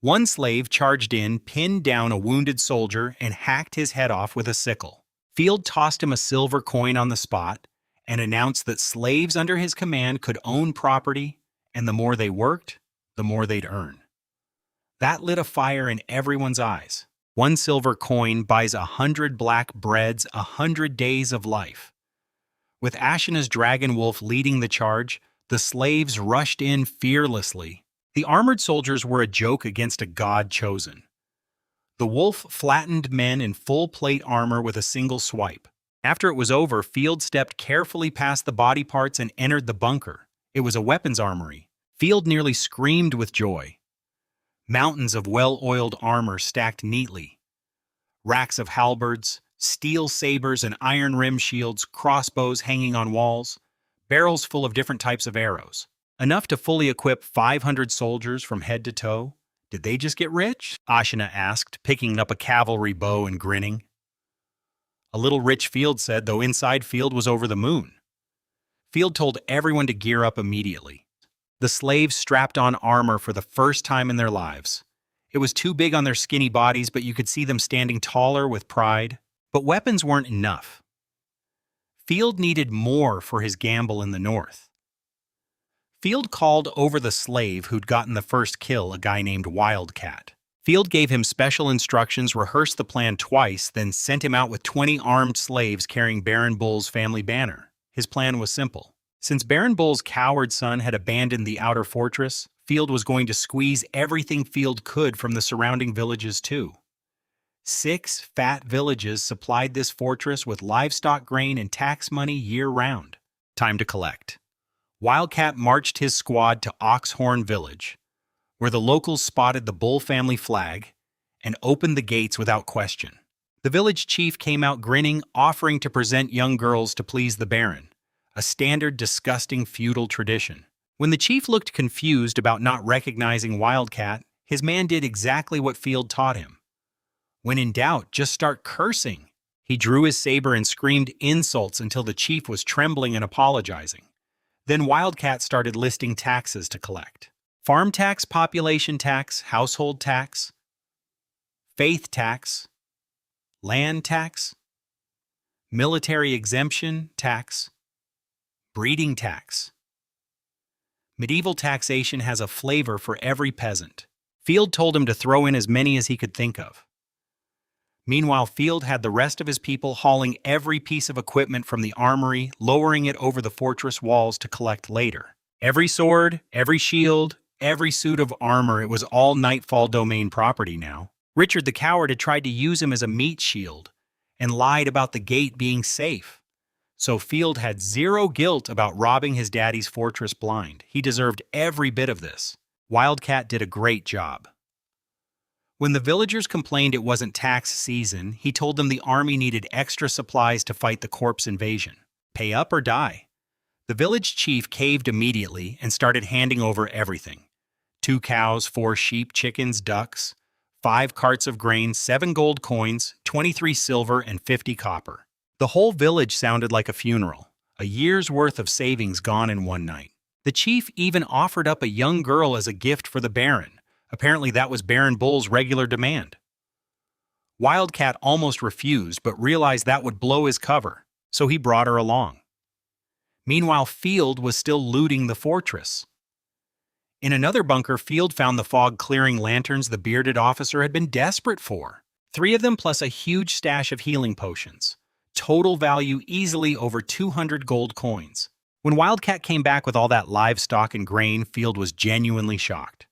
One slave charged in, pinned down a wounded soldier, and hacked his head off with a sickle. Field tossed him a silver coin on the spot and announced that slaves under his command could own property, and the more they worked, the more they'd earn. That lit a fire in everyone's eyes. 1 silver coin buys 100 black breads, 100 days of life. With Ashina's dragon wolf leading the charge, the slaves rushed in fearlessly. The armored soldiers were a joke against a god chosen. The wolf flattened men in full plate armor with a single swipe. After it was over, Field stepped carefully past the body parts and entered the bunker. It was a weapons armory. Field nearly screamed with joy. Mountains of well-oiled armor stacked neatly. Racks of halberds, steel sabers and iron-rimmed shields, crossbows hanging on walls, barrels full of different types of arrows. Enough to fully equip 500 soldiers from head to toe. Did they just get rich? Ashina asked, picking up a cavalry bow and grinning. A little rich, Field said, though inside Field was over the moon. Field told everyone to gear up immediately. The slaves strapped on armor for the first time in their lives. It was too big on their skinny bodies, but you could see them standing taller with pride. But weapons weren't enough. Field needed more for his gamble in the north. Field called over the slave who'd gotten the first kill, a guy named Wildcat. Field gave him special instructions, rehearsed the plan twice, then sent him out with 20 armed slaves carrying Baron Bull's family banner. His plan was simple. Since Baron Bull's coward son had abandoned the outer fortress, Field was going to squeeze everything Field could from the surrounding villages too. 6 fat villages supplied this fortress with livestock, grain, and tax money year-round. Time to collect. Wildcat marched his squad to Oxhorn Village, where the locals spotted the Bull family flag and opened the gates without question. The village chief came out grinning, offering to present young girls to please the Baron, a standard, disgusting feudal tradition. When the chief looked confused about not recognizing Wildcat, his man did exactly what Field taught him. When in doubt, just start cursing. He drew his saber and screamed insults until the chief was trembling and apologizing. Then Wildcat started listing taxes to collect. Farm tax, population tax, household tax, faith tax, land tax, military exemption tax, breeding tax. Medieval taxation has a flavor for every peasant. Field told him to throw in as many as he could think of. Meanwhile, Field had the rest of his people hauling every piece of equipment from the armory, lowering it over the fortress walls to collect later. Every sword, every shield, every suit of armor, it was all Nightfall domain property now. Richard the Coward had tried to use him as a meat shield and lied about the gate being safe. So Field had zero guilt about robbing his daddy's fortress blind. He deserved every bit of this. Wildcat did a great job. When the villagers complained it wasn't tax season, he told them the army needed extra supplies to fight the corpse invasion. Pay up or die. The village chief caved immediately and started handing over everything. 2 cows, 4 sheep, chickens, ducks, 5 carts of grain, 7 gold coins, 23 silver, and 50 copper. The whole village sounded like a funeral, a year's worth of savings gone in one night. The chief even offered up a young girl as a gift for the Baron. Apparently that was Baron Bull's regular demand. Wildcat almost refused, but realized that would blow his cover, so he brought her along. Meanwhile, Field was still looting the fortress. In another bunker, Field found the fog clearing lanterns the bearded officer had been desperate for. 3 of them plus a huge stash of healing potions. Total value easily over 200 gold coins. When Wildcat came back with all that livestock and grain, Field was genuinely shocked.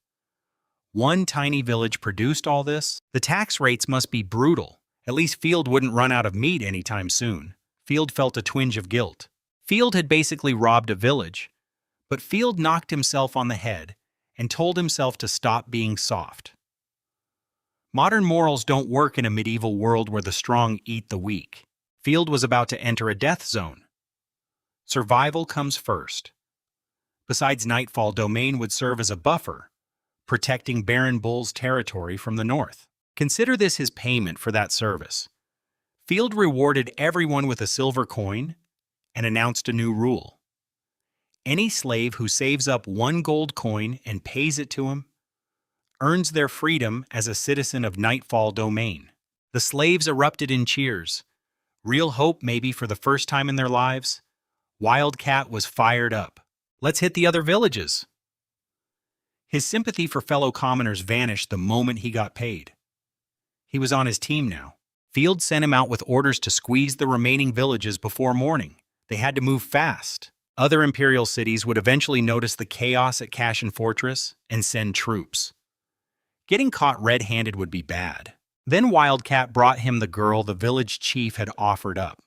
One tiny village produced all this? The tax rates must be brutal. At least Field wouldn't run out of meat anytime soon. Field felt a twinge of guilt. Field had basically robbed a village, but Field knocked himself on the head and told himself to stop being soft. Modern morals don't work in a medieval world where the strong eat the weak. Field was about to enter a death zone. Survival comes first. Besides Nightfall, Domain would serve as a buffer, protecting Baron Bull's territory from the north. Consider this his payment for that service. Field rewarded everyone with a silver coin and announced a new rule. Any slave who saves up 1 gold coin and pays it to him earns their freedom as a citizen of Nightfall Domain. The slaves erupted in cheers. Real hope maybe for the first time in their lives. Wildcat was fired up. Let's hit the other villages. His sympathy for fellow commoners vanished the moment he got paid. He was on his team now. Field sent him out with orders to squeeze the remaining villages before morning. They had to move fast. Other Imperial cities would eventually notice the chaos at Cashin Fortress and send troops. Getting caught red-handed would be bad. Then Wildcat brought him the girl the village chief had offered up.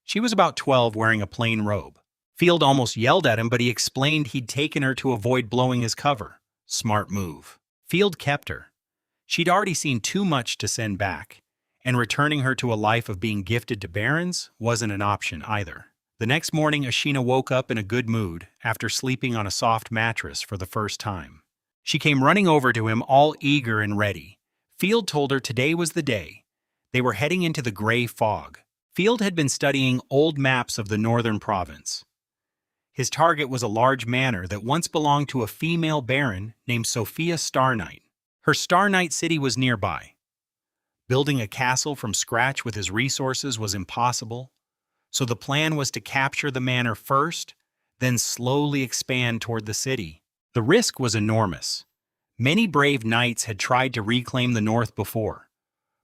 She was about 12, wearing a plain robe. Field almost yelled at him, but he explained he'd taken her to avoid blowing his cover. Smart move. Field kept her. She'd already seen too much to send back, and returning her to a life of being gifted to barons wasn't an option either. The next morning, Ashina woke up in a good mood after sleeping on a soft mattress for the first time. She came running over to him, all eager and ready. Field told her today was the day. They were heading into the gray fog. Field had been studying old maps of the northern province. His target was a large manor that once belonged to a female baron named Sophia Starnight. Her Starnight city was nearby. Building a castle from scratch with his resources was impossible, so the plan was to capture the manor first, then slowly expand toward the city. The risk was enormous. Many brave knights had tried to reclaim the north before.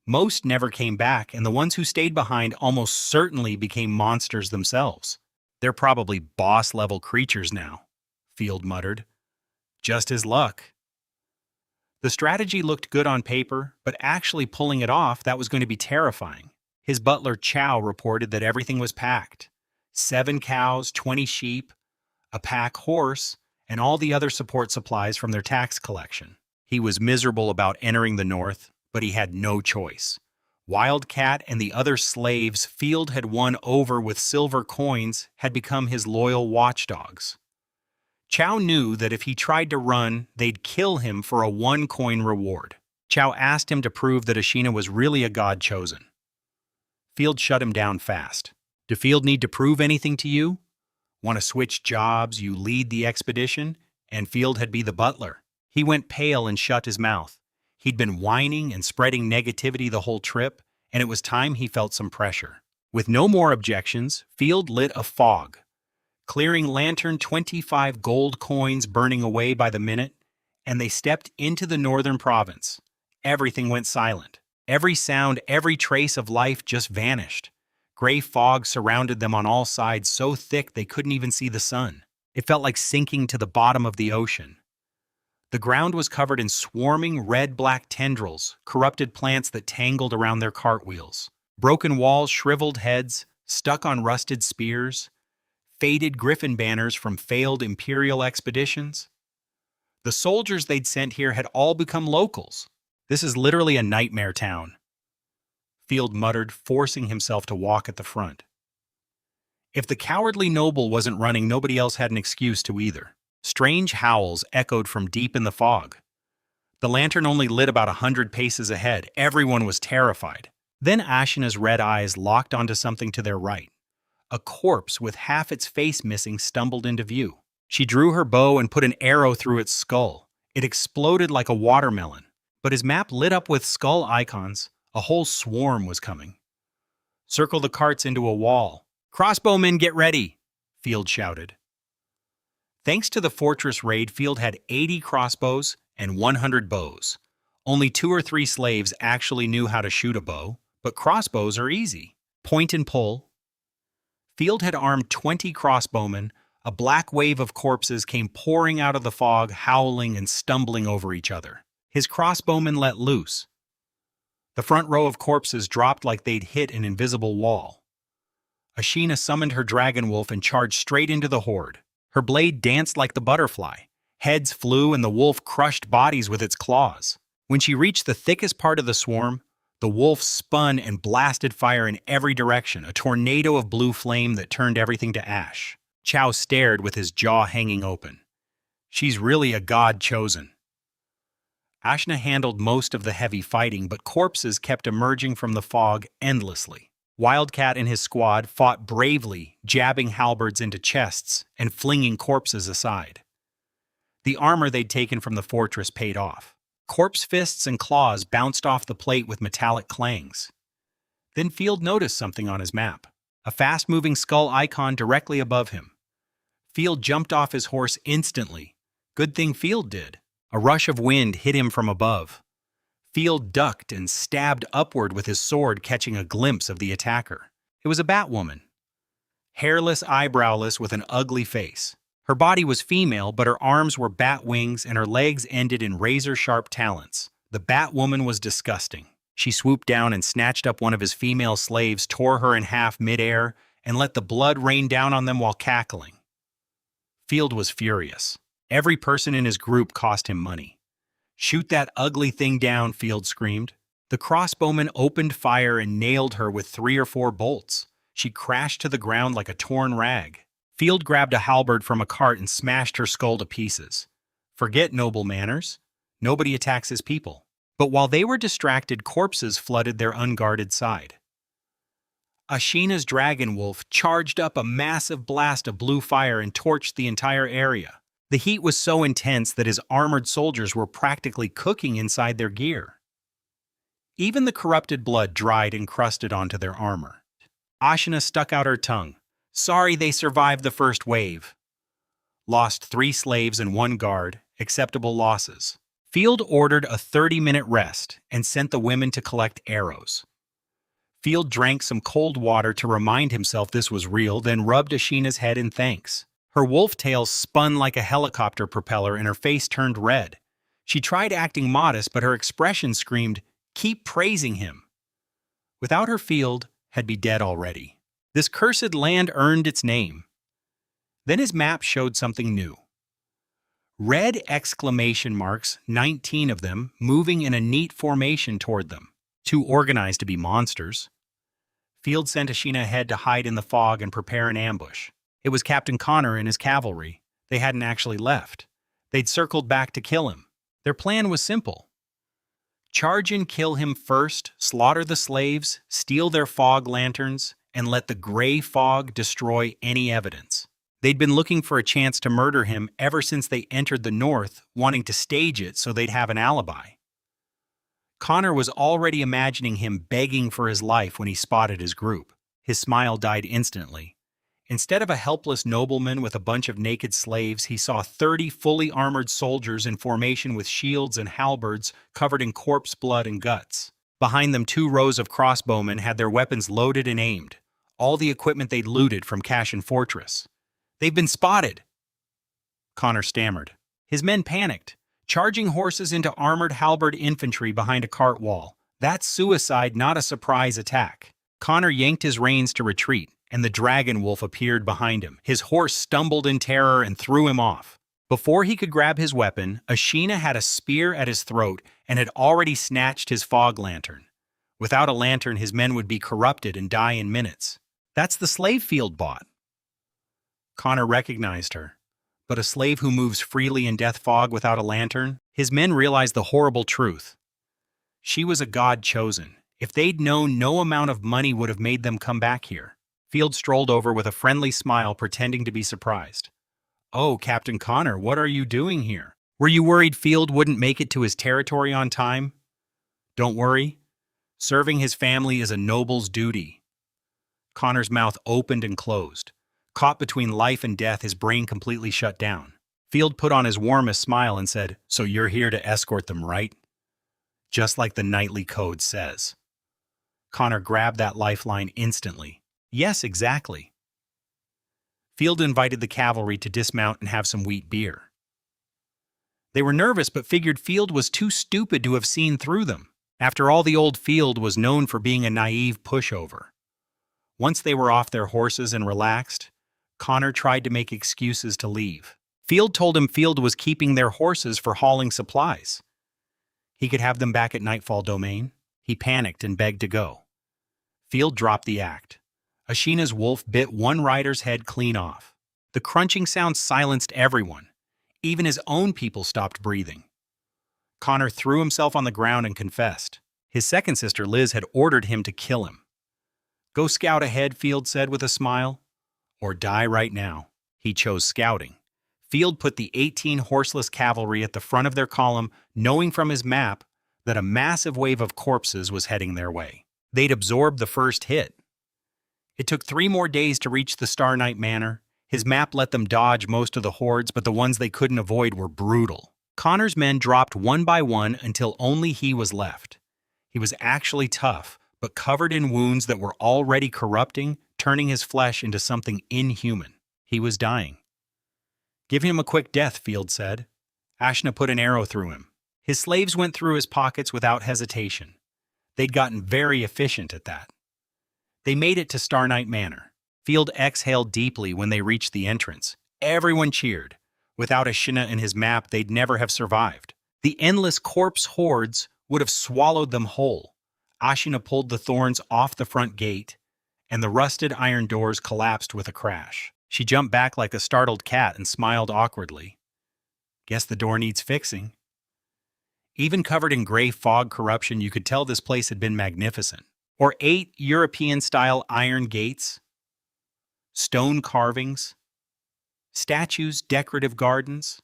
Most never came back, and the ones who stayed behind almost certainly became monsters themselves. They're probably boss-level creatures now, Field muttered. Just his luck. The strategy looked good on paper, but actually pulling it off, that was going to be terrifying. His butler Chow reported that everything was packed. 7 cows, 20 sheep, a pack horse, and all the other support supplies from their tax collection. He was miserable about entering the north, but he had no choice. Wildcat and the other slaves Field had won over with silver coins had become his loyal watchdogs. Chow knew that if he tried to run, they'd kill him for a 1-coin reward. Chow asked him to prove that Ashina was really a god chosen. Field shut him down fast. Do Field need to prove anything to you? Want to switch jobs, you lead the expedition? And Field had be the butler. He went pale and shut his mouth. He'd been whining and spreading negativity the whole trip, and it was time he felt some pressure. With no more objections, Field lit a fog. Clearing lantern, 25 gold coins burning away by the minute, and they stepped into the northern province. Everything went silent. Every sound, every trace of life just vanished. Gray fog surrounded them on all sides, so thick they couldn't even see the sun. It felt like sinking to the bottom of the ocean. The ground was covered in swarming red-black tendrils, corrupted plants that tangled around their cartwheels. Broken walls, shriveled heads, stuck on rusted spears, faded griffin banners from failed imperial expeditions. The soldiers they'd sent here had all become locals. This is literally a nightmare town, Field muttered, forcing himself to walk at the front. If the cowardly noble wasn't running, nobody else had an excuse to either. Strange howls echoed from deep in the fog. The lantern only lit about 100 paces ahead. Everyone was terrified. Then Ashina's red eyes locked onto something to their right. A corpse with half its face missing stumbled into view. She drew her bow and put an arrow through its skull. It exploded like a watermelon. But his map lit up with skull icons. A whole swarm was coming. Circle the carts into a wall. Crossbowmen, get ready, Field shouted. Thanks to the fortress raid, Field had 80 crossbows and 100 bows. Only 2 or 3 slaves actually knew how to shoot a bow, but crossbows are easy. Point and pull. Field had armed 20 crossbowmen. A black wave of corpses came pouring out of the fog, howling and stumbling over each other. His crossbowmen let loose. The front row of corpses dropped like they'd hit an invisible wall. Ashina summoned her dragon wolf and charged straight into the horde. Her blade danced like the butterfly. Heads flew and the wolf crushed bodies with its claws. When she reached the thickest part of the swarm, the wolf spun and blasted fire in every direction, a tornado of blue flame that turned everything to ash. Chow stared with his jaw hanging open. She's really a god chosen. Ashna handled most of the heavy fighting, but corpses kept emerging from the fog endlessly. Wildcat and his squad fought bravely, jabbing halberds into chests and flinging corpses aside. The armor they'd taken from the fortress paid off. Corpse fists and claws bounced off the plate with metallic clangs. Then Field noticed something on his map, a fast-moving skull icon directly above him. Field jumped off his horse instantly. Good thing Field did. A rush of wind hit him from above. Field ducked and stabbed upward with his sword, catching a glimpse of the attacker. It was a Batwoman. Hairless, eyebrowless, with an ugly face. Her body was female, but her arms were bat wings and her legs ended in razor-sharp talons. The Batwoman was disgusting. She swooped down and snatched up one of his female slaves, tore her in half midair, and let the blood rain down on them while cackling. Field was furious. Every person in his group cost him money. "Shoot that ugly thing down," Field screamed. The crossbowman opened fire and nailed her with 3 or 4 bolts. She crashed to the ground like a torn rag. Field grabbed a halberd from a cart and smashed her skull to pieces. Forget noble manners. Nobody attacks his people. But while they were distracted, corpses flooded their unguarded side. Ashina's dragon wolf charged up a massive blast of blue fire and torched the entire area. The heat was so intense that his armored soldiers were practically cooking inside their gear. Even the corrupted blood dried and crusted onto their armor. Ashina stuck out her tongue. "Sorry they survived the first wave. Lost 3 slaves and 1 guard, acceptable losses." Field ordered a 30-minute rest and sent the women to collect arrows. Field drank some cold water to remind himself this was real, then rubbed Ashina's head in thanks. Her wolf tail spun like a helicopter propeller and her face turned red. She tried acting modest, but her expression screamed, "Keep praising him." Without her, Field had be dead already. This cursed land earned its name. Then his map showed something new. Red exclamation marks, 19 of them, moving in a neat formation toward them. Too organized to be monsters. Field sent Ashina ahead to hide in the fog and prepare an ambush. It was Captain Connor and his cavalry. They hadn't actually left. They'd circled back to kill him. Their plan was simple. Charge and kill him first, slaughter the slaves, steal their fog lanterns, and let the gray fog destroy any evidence. They'd been looking for a chance to murder him ever since they entered the north, wanting to stage it so they'd have an alibi. Connor was already imagining him begging for his life when he spotted his group. His smile died instantly. Instead of a helpless nobleman with a bunch of naked slaves, he saw 30 fully armored soldiers in formation with shields and halberds covered in corpse blood and guts. Behind them, 2 rows of crossbowmen had their weapons loaded and aimed, all the equipment they'd looted from Cashin Fortress. "They've been spotted," Connor stammered. His men panicked, charging horses into armored halberd infantry behind a cart wall. That's suicide, not a surprise attack. Connor yanked his reins to retreat, and the dragon wolf appeared behind him. His horse stumbled in terror and threw him off. Before he could grab his weapon, Ashina had a spear at his throat and had already snatched his fog lantern. Without a lantern, his men would be corrupted and die in minutes. "That's the slave Field bought." Connor recognized her. But a slave who moves freely in death fog without a lantern? His men realized the horrible truth. She was a god chosen. If they'd known, no amount of money would have made them come back here. Field strolled over with a friendly smile, pretending to be surprised. "Oh, Captain Connor, what are you doing here? Were you worried Field wouldn't make it to his territory on time?" "Don't worry. Serving his family is a noble's duty." Connor's mouth opened and closed. Caught between life and death, his brain completely shut down. Field put on his warmest smile and said, "So you're here to escort them, right? Just like the knightly code says." Connor grabbed that lifeline instantly. "Yes, exactly." Field invited the cavalry to dismount and have some wheat beer. They were nervous but figured Field was too stupid to have seen through them. After all, the old Field was known for being a naive pushover. Once they were off their horses and relaxed, Connor tried to make excuses to leave. Field told him Field was keeping their horses for hauling supplies. He could have them back at Nightfall Domain. He panicked and begged to go. Field dropped the act. Ashina's wolf bit one rider's head clean off. The crunching sound silenced everyone. Even his own people stopped breathing. Connor threw himself on the ground and confessed. His second sister, Liz, had ordered him to kill him. "Go scout ahead," Field said with a smile. "Or die right now." He chose scouting. Field put the 18 horseless cavalry at the front of their column, knowing from his map that a massive wave of corpses was heading their way. They'd absorbed the first hit. It took 3 more days to reach the Star Knight Manor. His map let them dodge most of the hordes, but the ones they couldn't avoid were brutal. Connor's men dropped one by one until only he was left. He was actually tough, but covered in wounds that were already corrupting, turning his flesh into something inhuman. He was dying. "Give him a quick death," Field said. Ashna put an arrow through him. His slaves went through his pockets without hesitation. They'd gotten very efficient at that. They made it to Star Knight Manor. Field exhaled deeply when they reached the entrance. Everyone cheered. Without Ashina and his map, they'd never have survived. The endless corpse hordes would have swallowed them whole. Ashina pulled the thorns off the front gate, and the rusted iron doors collapsed with a crash. She jumped back like a startled cat and smiled awkwardly. "Guess the door needs fixing." Even covered in gray fog corruption, you could tell this place had been magnificent. Or 8 European-style iron gates, stone carvings, statues, decorative gardens.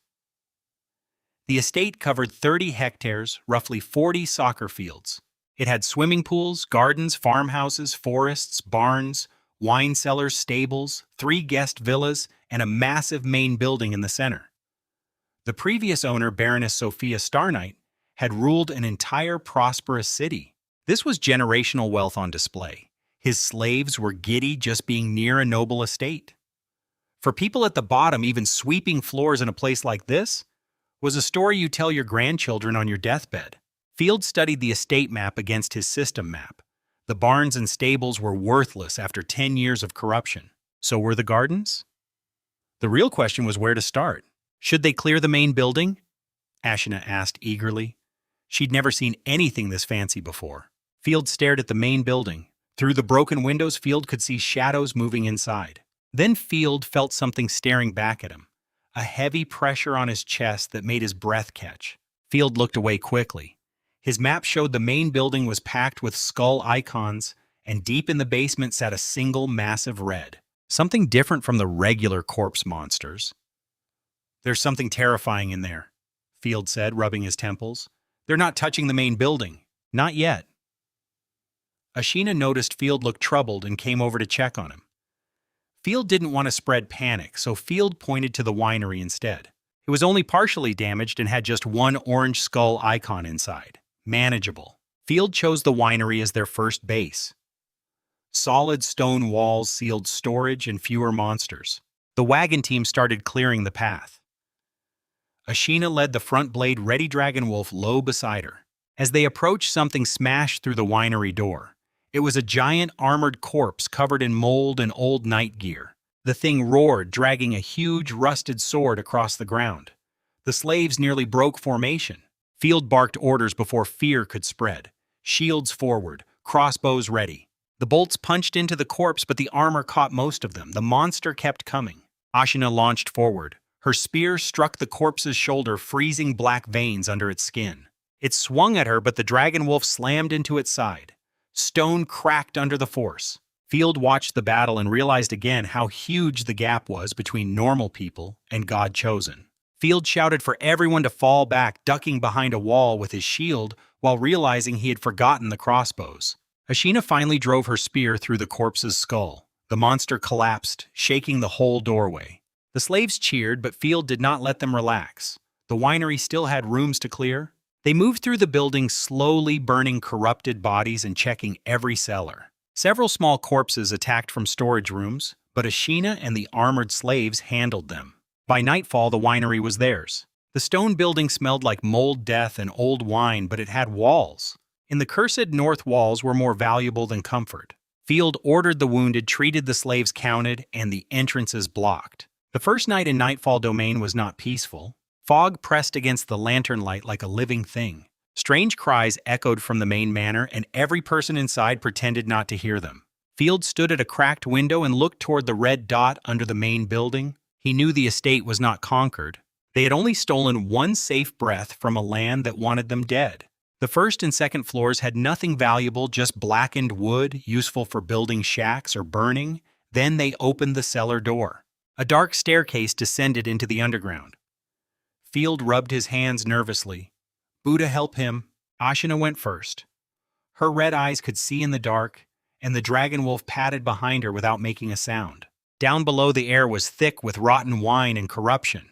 The estate covered 30 hectares, roughly 40 soccer fields. It had swimming pools, gardens, farmhouses, forests, barns, wine cellars, stables, 3 guest villas, and a massive main building in the center. The previous owner, Baroness Sophia Starknight, had ruled an entire prosperous city. This was generational wealth on display. His slaves were giddy just being near a noble estate. For people at the bottom, even sweeping floors in a place like this was a story you tell your grandchildren on your deathbed. Field studied the estate map against his system map. The barns and stables were worthless after 10 years of corruption. So were the gardens? The real question was where to start. Should they clear the main building? Ashina asked eagerly. She'd never seen anything this fancy before. Field stared at the main building. Through the broken windows, Field could see shadows moving inside. Then Field felt something staring back at him, a heavy pressure on his chest that made his breath catch. Field looked away quickly. His map showed the main building was packed with skull icons, and deep in the basement sat a single massive red. Something different from the regular corpse monsters. "There's something terrifying in there," Field said, rubbing his temples. "They're not touching the main building. Not yet." Ashina noticed Field looked troubled and came over to check on him. Field didn't want to spread panic, so Field pointed to the winery instead. It was only partially damaged and had just one orange skull icon inside. Manageable. Field chose the winery as their first base. Solid stone walls sealed storage and fewer monsters. The wagon team started clearing the path. Ashina led the front blade Ready Dragon Wolf low beside her. As they approached, something smashed through the winery door. It was a giant armored corpse covered in mold and old knight gear. The thing roared, dragging a huge rusted sword across the ground. The slaves nearly broke formation. Field barked orders before fear could spread. Shields forward, crossbows ready. The bolts punched into the corpse, but the armor caught most of them. The monster kept coming. Ashina launched forward. Her spear struck the corpse's shoulder, freezing black veins under its skin. It swung at her, but the dragon wolf slammed into its side. Stone cracked under the force. Field watched the battle and realized again how huge the gap was between normal people and God-chosen. Field shouted for everyone to fall back, ducking behind a wall with his shield while realizing he had forgotten the crossbows. Ashina finally drove her spear through the corpse's skull. The monster collapsed, shaking the whole doorway. The slaves cheered, but Field did not let them relax. The winery still had rooms to clear. They moved through the building, slowly burning corrupted bodies and checking every cellar. Several small corpses attacked from storage rooms, but Ashina and the armored slaves handled them. By nightfall, the winery was theirs. The stone building smelled like mold, death, and old wine, but it had walls. In the cursed north, walls were more valuable than comfort. Field ordered the wounded, treated the slaves, counted, and the entrances blocked. The first night in Nightfall Domain was not peaceful. Fog pressed against the lantern light like a living thing. Strange cries echoed from the main manor, and every person inside pretended not to hear them. Field stood at a cracked window and looked toward the red dot under the main building. He knew the estate was not conquered. They had only stolen one safe breath from a land that wanted them dead. The first and second floors had nothing valuable, just blackened wood, useful for building shacks or burning. Then they opened the cellar door. A dark staircase descended into the underground. Field rubbed his hands nervously. Buddha, help him. Ashina went first. Her red eyes could see in the dark, and the dragon wolf padded behind her without making a sound. Down below, the air was thick with rotten wine and corruption.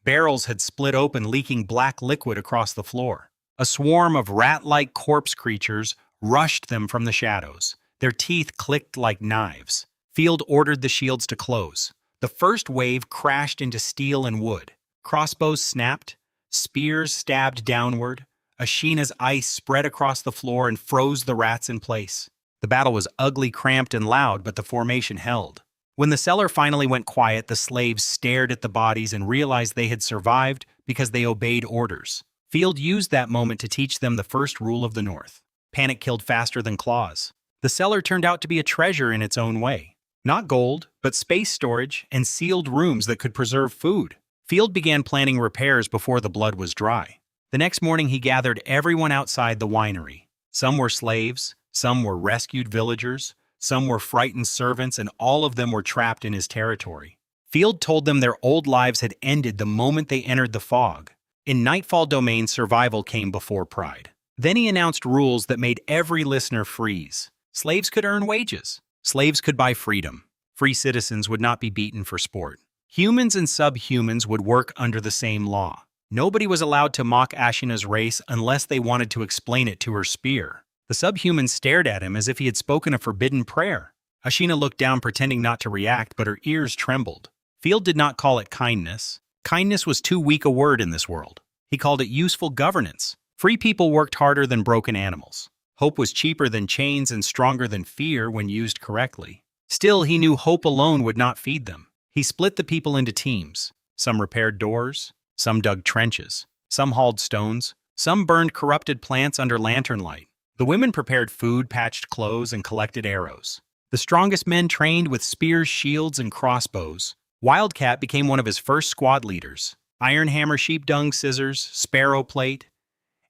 Barrels had split open, leaking black liquid across the floor. A swarm of rat-like corpse creatures rushed them from the shadows. Their teeth clicked like knives. Field ordered the shields to close. The first wave crashed into steel and wood. Crossbows snapped. Spears stabbed downward. Ashina's ice spread across the floor and froze the rats in place. The battle was ugly, cramped, and loud, but the formation held. When the cellar finally went quiet, the slaves stared at the bodies and realized they had survived because they obeyed orders. Field used that moment to teach them the first rule of the North. Panic killed faster than claws. The cellar turned out to be a treasure in its own way. Not gold, but space storage and sealed rooms that could preserve food. Field began planning repairs before the blood was dry. The next morning, he gathered everyone outside the winery. Some were slaves, some were rescued villagers, some were frightened servants, and all of them were trapped in his territory. Field told them their old lives had ended the moment they entered the fog. In Nightfall Domain, survival came before pride. Then he announced rules that made every listener freeze. Slaves could earn wages. Slaves could buy freedom. Free citizens would not be beaten for sport. Humans and subhumans would work under the same law. Nobody was allowed to mock Ashina's race unless they wanted to explain it to her spear. The subhumans stared at him as if he had spoken a forbidden prayer. Ashina looked down, pretending not to react, but her ears trembled. Field did not call it kindness. Kindness was too weak a word in this world. He called it useful governance. Free people worked harder than broken animals. Hope was cheaper than chains and stronger than fear when used correctly. Still, he knew hope alone would not feed them. He split the people into teams. Some repaired doors, some dug trenches, some hauled stones, some burned corrupted plants under lantern light. The women prepared food, patched clothes, and collected arrows. The strongest men trained with spears, shields, and crossbows. Wildcat became one of his first squad leaders. Ironhammer, Sheepdung, Scissors, Sparrow Plate,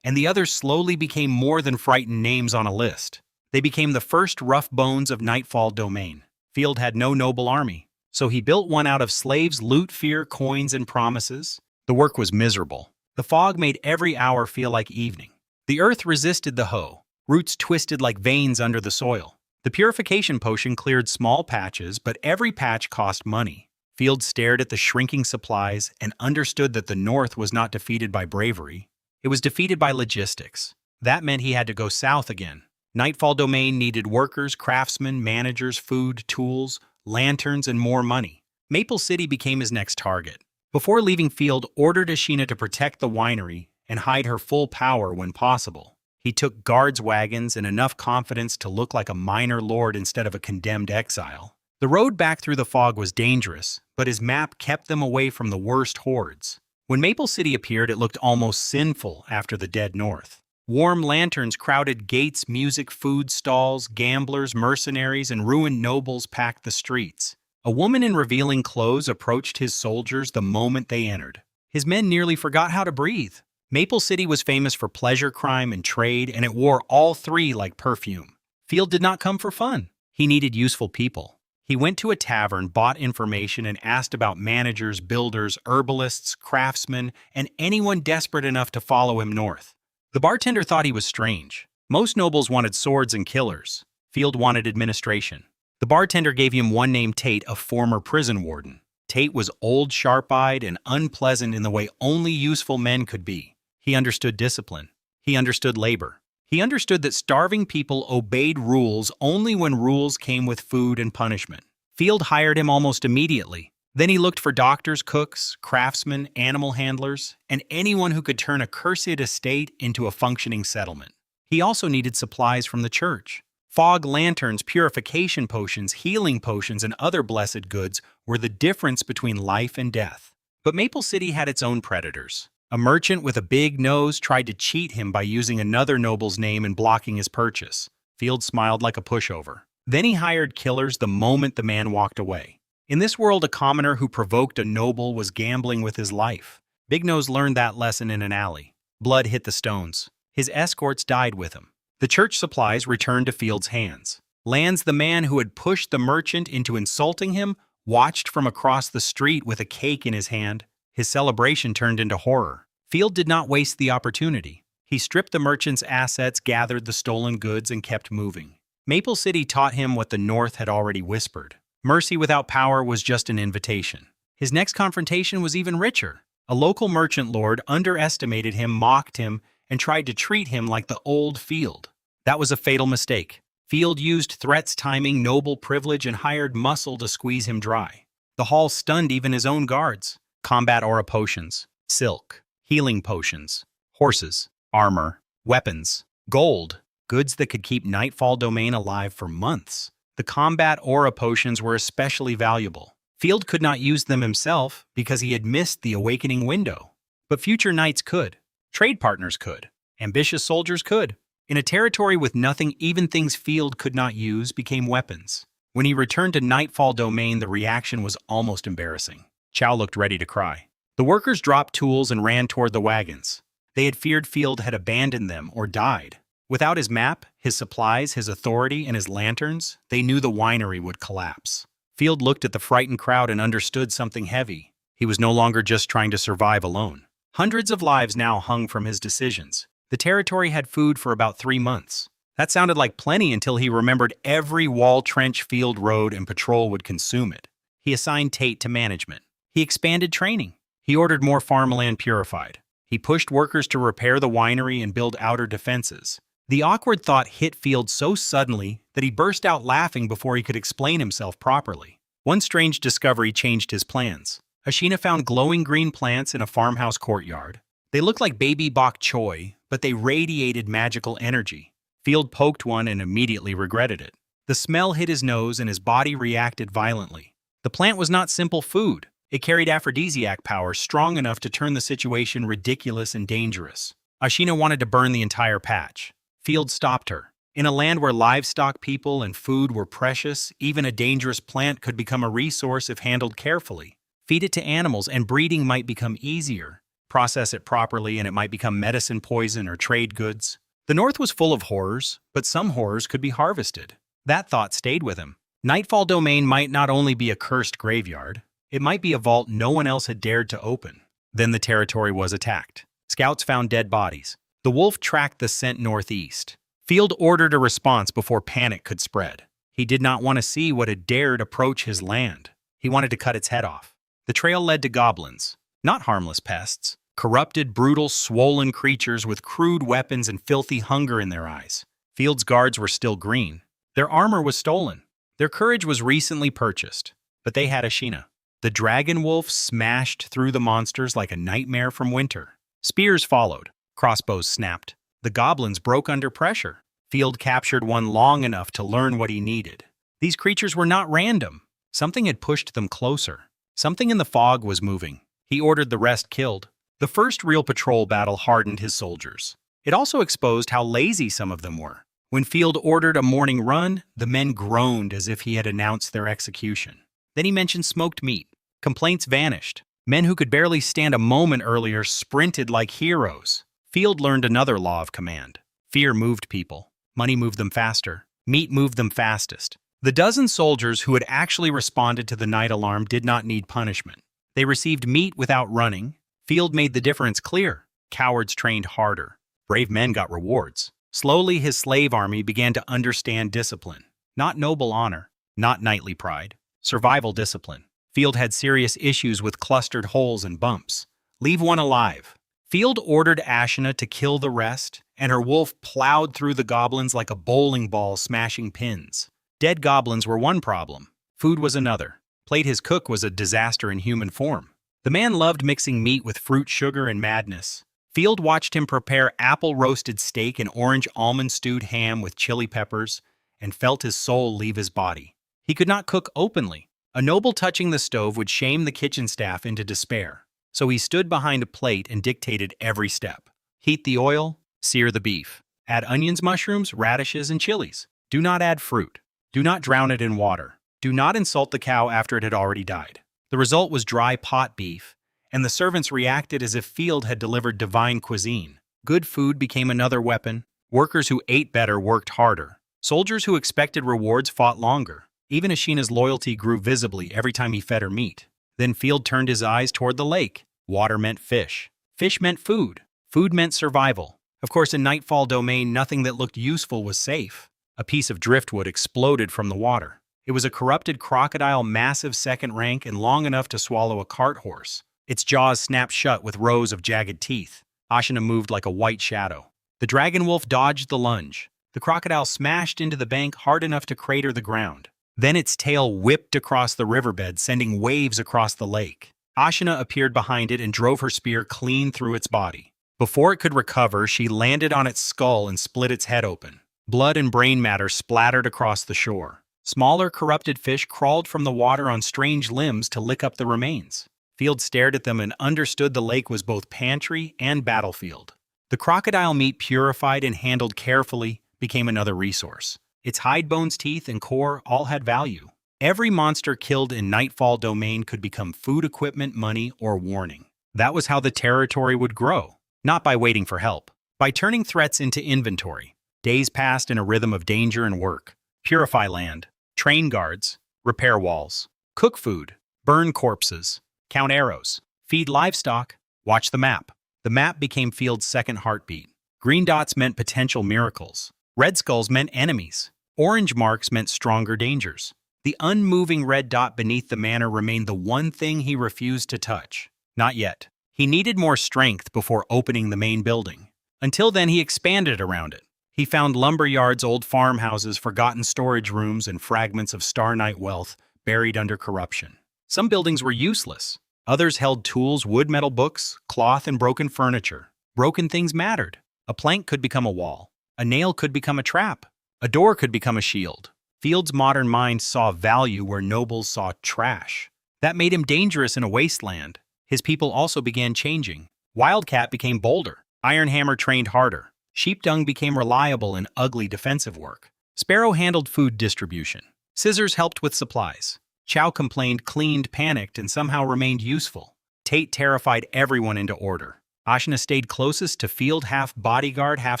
and the others slowly became more than frightened names on a list. They became the first rough bones of Nightfall Domain. Field had no noble army, so he built one out of slaves, loot, fear, coins, and promises. The work was miserable. The fog made every hour feel like evening. The earth resisted the hoe. Roots twisted like veins under the soil. The purification potion cleared small patches, but every patch cost money. Field stared at the shrinking supplies and understood that the North was not defeated by bravery. It was defeated by logistics. That meant he had to go south again. Nightfall Domain needed workers, craftsmen, managers, food, tools, lanterns, and more money. Maple City became his next target. Before leaving, Field ordered Ashina to protect the winery and hide her full power when possible. He took guards' wagons and enough confidence to look like a minor lord instead of a condemned exile. The road back through the fog was dangerous, but his map kept them away from the worst hordes. When Maple City appeared, it looked almost sinful after the dead North. Warm lanterns crowded gates, music, food stalls, gamblers, mercenaries, and ruined nobles packed the streets. A woman in revealing clothes approached his soldiers the moment they entered. His men nearly forgot how to breathe. Maple City was famous for pleasure, crime, and trade, and it wore all three like perfume. Field did not come for fun. He needed useful people. He went to a tavern, bought information, and asked about managers, builders, herbalists, craftsmen, and anyone desperate enough to follow him north. The bartender thought he was strange. Most nobles wanted swords and killers. Field wanted administration. The bartender gave him one named Tate, a former prison warden. Tate was old, sharp-eyed, and unpleasant in the way only useful men could be. He understood discipline. He understood labor. He understood that starving people obeyed rules only when rules came with food and punishment. Field hired him almost immediately. Then he looked for doctors, cooks, craftsmen, animal handlers, and anyone who could turn a cursed estate into a functioning settlement. He also needed supplies from the church. Fog lanterns, purification potions, healing potions, and other blessed goods were the difference between life and death. But Maple City had its own predators. A merchant with a big nose tried to cheat him by using another noble's name and blocking his purchase. Field smiled like a pushover. Then he hired killers the moment the man walked away. In this world, a commoner who provoked a noble was gambling with his life. Big Nose learned that lesson in an alley. Blood hit the stones. His escorts died with him. The church supplies returned to Field's hands. Lands, the man who had pushed the merchant into insulting him, watched from across the street with a cake in his hand. His celebration turned into horror. Field did not waste the opportunity. He stripped the merchant's assets, gathered the stolen goods, and kept moving. Maple City taught him what the North had already whispered. Mercy without power was just an invitation. His next confrontation was even richer. A local merchant lord underestimated him, mocked him, and tried to treat him like the old Field. That was a fatal mistake. Field used threats, timing, noble privilege, and hired muscle to squeeze him dry. The haul stunned even his own guards. Combat aura potions, silk, healing potions, horses, armor, weapons, gold, goods that could keep Nightfall Domain alive for months. The combat aura potions were especially valuable. Field could not use them himself because he had missed the awakening window. But future knights could. Trade partners could. Ambitious soldiers could. In a territory with nothing, even things Field could not use became weapons. When he returned to Nightfall Domain, the reaction was almost embarrassing. Chow looked ready to cry. The workers dropped tools and ran toward the wagons. They had feared Field had abandoned them or died. Without his map, his supplies, his authority, and his lanterns, they knew the winery would collapse. Field looked at the frightened crowd and understood something heavy. He was no longer just trying to survive alone. Hundreds of lives now hung from his decisions. The territory had food for about 3 months. That sounded like plenty until he remembered every wall, trench, field, road, and patrol would consume it. He assigned Tate to management. He expanded training. He ordered more farmland purified. He pushed workers to repair the winery and build outer defenses. The awkward thought hit Field so suddenly that he burst out laughing before he could explain himself properly. One strange discovery changed his plans. Ashina found glowing green plants in a farmhouse courtyard. They looked like baby bok choy, but they radiated magical energy. Field poked one and immediately regretted it. The smell hit his nose and his body reacted violently. The plant was not simple food. It carried aphrodisiac power strong enough to turn the situation ridiculous and dangerous. Ashina wanted to burn the entire patch. Field stopped her. In a land where livestock, people, and food were precious, even a dangerous plant could become a resource if handled carefully. Feed it to animals and breeding might become easier. Process it properly and it might become medicine, poison, or trade goods. The North was full of horrors, but some horrors could be harvested. That thought stayed with him. Nightfall Domain might not only be a cursed graveyard, it might be a vault no one else had dared to open. Then the territory was attacked. Scouts found dead bodies. The wolf tracked the scent northeast. Field ordered a response before panic could spread. He did not want to see what had dared approach his land. He wanted to cut its head off. The trail led to goblins, not harmless pests. Corrupted, brutal, swollen creatures with crude weapons and filthy hunger in their eyes. Field's guards were still green. Their armor was stolen. Their courage was recently purchased. But they had Ashina. The dragon wolf smashed through the monsters like a nightmare from winter. Spears followed. Crossbows snapped. The goblins broke under pressure. Field captured one long enough to learn what he needed. These creatures were not random. Something had pushed them closer. Something in the fog was moving. He ordered the rest killed. The first real patrol battle hardened his soldiers. It also exposed how lazy some of them were. When Field ordered a morning run, the men groaned as if he had announced their execution. Then he mentioned smoked meat. Complaints vanished. Men who could barely stand a moment earlier sprinted like heroes. Field learned another law of command. Fear moved people. Money moved them faster. Meat moved them fastest. The dozen soldiers who had actually responded to the night alarm did not need punishment. They received meat without running. Field made the difference clear. Cowards trained harder. Brave men got rewards. Slowly, his slave army began to understand discipline, not noble honor. not knightly pride. Survival discipline. Field had serious issues with clustered holes and bumps. Leave one alive. Field ordered Ashina to kill the rest, and her wolf plowed through the goblins like a bowling ball smashing pins. Dead goblins were one problem. Food was another. Plate his cook was a disaster in human form. The man loved mixing meat with fruit, sugar, and madness. Field watched him prepare apple-roasted steak and orange almond-stewed ham with chili peppers, and felt his soul leave his body. He could not cook openly. A noble touching the stove would shame the kitchen staff into despair. So he stood behind a plate and dictated every step. Heat the oil, sear the beef. Add onions, mushrooms, radishes, and chilies. Do not add fruit. Do not drown it in water. Do not insult the cow after it had already died. The result was dry pot beef, and the servants reacted as if Field had delivered divine cuisine. Good food became another weapon. Workers who ate better worked harder. Soldiers who expected rewards fought longer. Even Ashina's loyalty grew visibly every time he fed her meat. Then Field turned his eyes toward the lake. Water meant fish. Fish meant food. Food meant survival. Of course, in Nightfall Domain, nothing that looked useful was safe. A piece of driftwood exploded from the water. It was a corrupted crocodile, massive, second rank, and long enough to swallow a cart horse. Its jaws snapped shut with rows of jagged teeth. Ashina moved like a white shadow. The dragon wolf dodged the lunge. The crocodile smashed into the bank hard enough to crater the ground. Then its tail whipped across the riverbed, sending waves across the lake. Ashina appeared behind it and drove her spear clean through its body. Before it could recover, she landed on its skull and split its head open. Blood and brain matter splattered across the shore. Smaller, corrupted fish crawled from the water on strange limbs to lick up the remains. Field stared at them and understood the lake was both pantry and battlefield. The crocodile meat, purified and handled carefully, became another resource. Its hide, bones, teeth, and core all had value. Every monster killed in Nightfall Domain could become food, equipment, money, or warning. That was how the territory would grow, not by waiting for help, by turning threats into inventory. Days passed in a rhythm of danger and work. Purify land, train guards, repair walls, cook food, burn corpses, count arrows, feed livestock, watch the map. The map became Field's second heartbeat. Green dots meant potential miracles. Red skulls meant enemies. Orange marks meant stronger dangers. The unmoving red dot beneath the manor remained the one thing he refused to touch. Not yet. He needed more strength before opening the main building. Until then, he expanded around it. He found lumber yards, old farmhouses, forgotten storage rooms, and fragments of Star Knight wealth buried under corruption. Some buildings were useless. Others held tools, wood, metal, books, cloth, and broken furniture. Broken things mattered. A plank could become a wall. A nail could become a trap. A door could become a shield. Field's modern mind saw value where nobles saw trash. That made him dangerous in a wasteland. His people also began changing. Wildcat became bolder. Ironhammer trained harder. Sheepdung became reliable in ugly defensive work. Sparrow handled food distribution. Scissors helped with supplies. Chow complained, cleaned, panicked, and somehow remained useful. Tate terrified everyone into order. Ashina stayed closest to Field, half bodyguard, half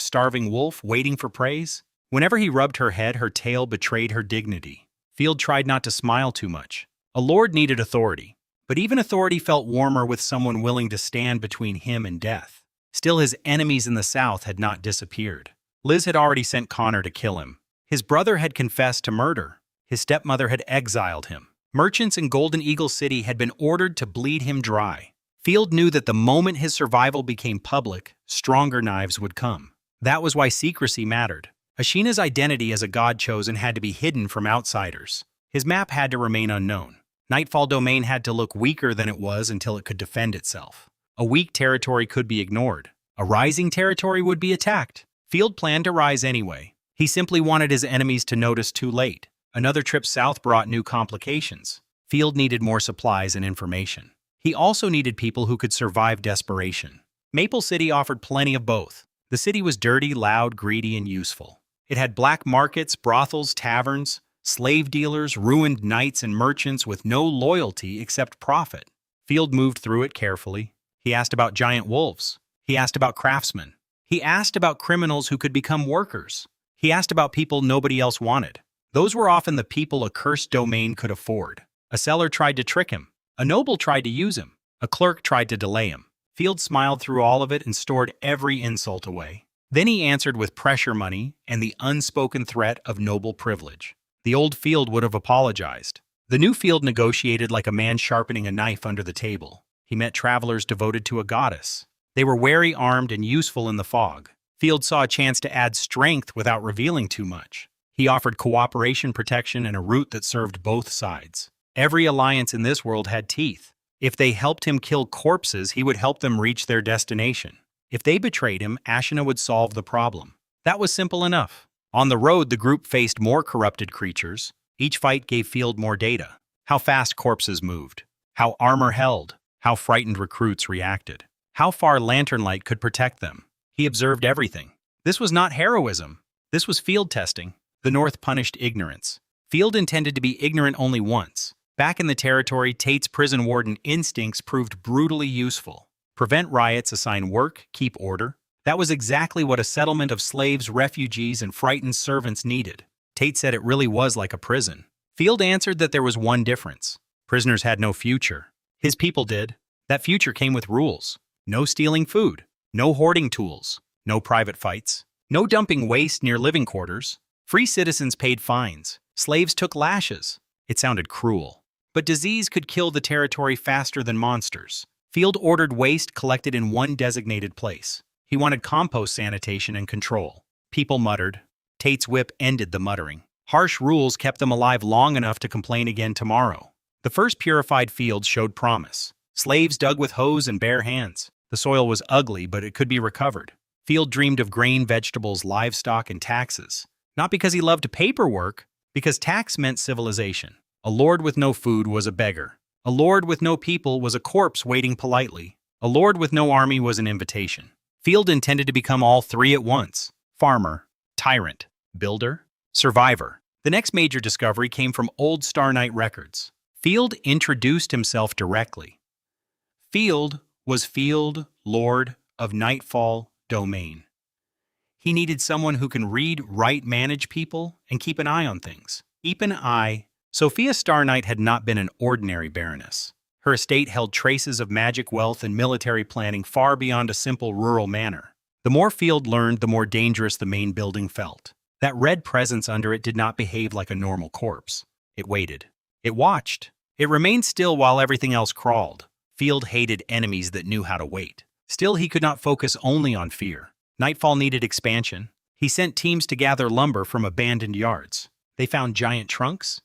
starving wolf, waiting for praise. Whenever he rubbed her head, her tail betrayed her dignity. Field tried not to smile too much. A lord needed authority, but even authority felt warmer with someone willing to stand between him and death. Still, his enemies in the south had not disappeared. Liz had already sent Connor to kill him. His brother had confessed to murder. His stepmother had exiled him. Merchants in Golden Eagle City had been ordered to bleed him dry. Field knew that the moment his survival became public, stronger knives would come. That was why secrecy mattered. Ashina's identity as a god chosen had to be hidden from outsiders. His map had to remain unknown. Nightfall Domain had to look weaker than it was until it could defend itself. A weak territory could be ignored. A rising territory would be attacked. Field planned to rise anyway. He simply wanted his enemies to notice too late. Another trip south brought new complications. Field needed more supplies and information. He also needed people who could survive desperation. Maple City offered plenty of both. The city was dirty, loud, greedy, and useful. It had black markets, brothels, taverns, slave dealers, ruined knights, and merchants with no loyalty except profit. Field moved through it carefully. He asked about giant wolves. He asked about craftsmen. He asked about criminals who could become workers. He asked about people nobody else wanted. Those were often the people a cursed domain could afford. A seller tried to trick him. A noble tried to use him. A clerk tried to delay him. Field smiled through all of it and stored every insult away. Then he answered with pressure money and the unspoken threat of noble privilege. The old Field would have apologized. The new Field negotiated like a man sharpening a knife under the table. He met travelers devoted to a goddess. They were wary, armed, and useful in the fog. Field saw a chance to add strength without revealing too much. He offered cooperation, protection, and a route that served both sides. Every alliance in this world had teeth. If they helped him kill corpses, he would help them reach their destination. If they betrayed him, Ashina would solve the problem. That was simple enough. On the road, the group faced more corrupted creatures. Each fight gave Field more data. How fast corpses moved. How armor held. How frightened recruits reacted. How far lantern light could protect them. He observed everything. This was not heroism. This was field testing. The North punished ignorance. Field intended to be ignorant only once. Back in the territory, Tate's prison warden instincts proved brutally useful. Prevent riots, assign work, keep order. That was exactly what a settlement of slaves, refugees, and frightened servants needed. Tate said it really was like a prison. Field answered that there was one difference. Prisoners had no future. His people did. That future came with rules. No stealing food. No hoarding tools. No private fights. No dumping waste near living quarters. Free citizens paid fines. Slaves took lashes. It sounded cruel. But disease could kill the territory faster than monsters. Field ordered waste collected in one designated place. He wanted compost sanitation and control. People muttered. Tate's whip ended the muttering. Harsh rules kept them alive long enough to complain again tomorrow. The first purified fields showed promise. Slaves dug with hoes and bare hands. The soil was ugly, but it could be recovered. Field dreamed of grain, vegetables, livestock, and taxes. Not because he loved paperwork, because tax meant civilization. A lord with no food was a beggar. A lord with no people was a corpse waiting politely. A lord with no army was an invitation. Field intended to become all three at once. Farmer, tyrant, builder, survivor. The next major discovery came from old Star Night records. Field introduced himself directly. Field was Field, Lord of Nightfall Domain. He needed someone who can read, write, manage people, and keep an eye on things. Keep an eye. Sophia Star Night had not been an ordinary baroness. Her estate held traces of magic wealth and military planning far beyond a simple rural manor. The more Field learned, the more dangerous the main building felt. That red presence under it did not behave like a normal corpse. It waited. It watched. It remained still while everything else crawled. Field hated enemies that knew how to wait. Still, he could not focus only on fear. Nightfall needed expansion. He sent teams to gather lumber from abandoned yards. They found giant trunks,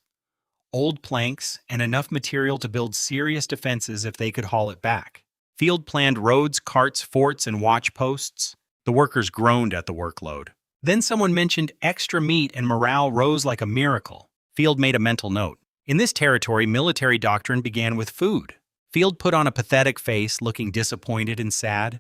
old planks, and enough material to build serious defenses if they could haul it back. Field planned roads, carts, forts, and watch posts. The workers groaned at the workload. Then someone mentioned extra meat and morale rose like a miracle. Field made a mental note. In this territory, military doctrine began with food. Field put on a pathetic face, looking disappointed and sad,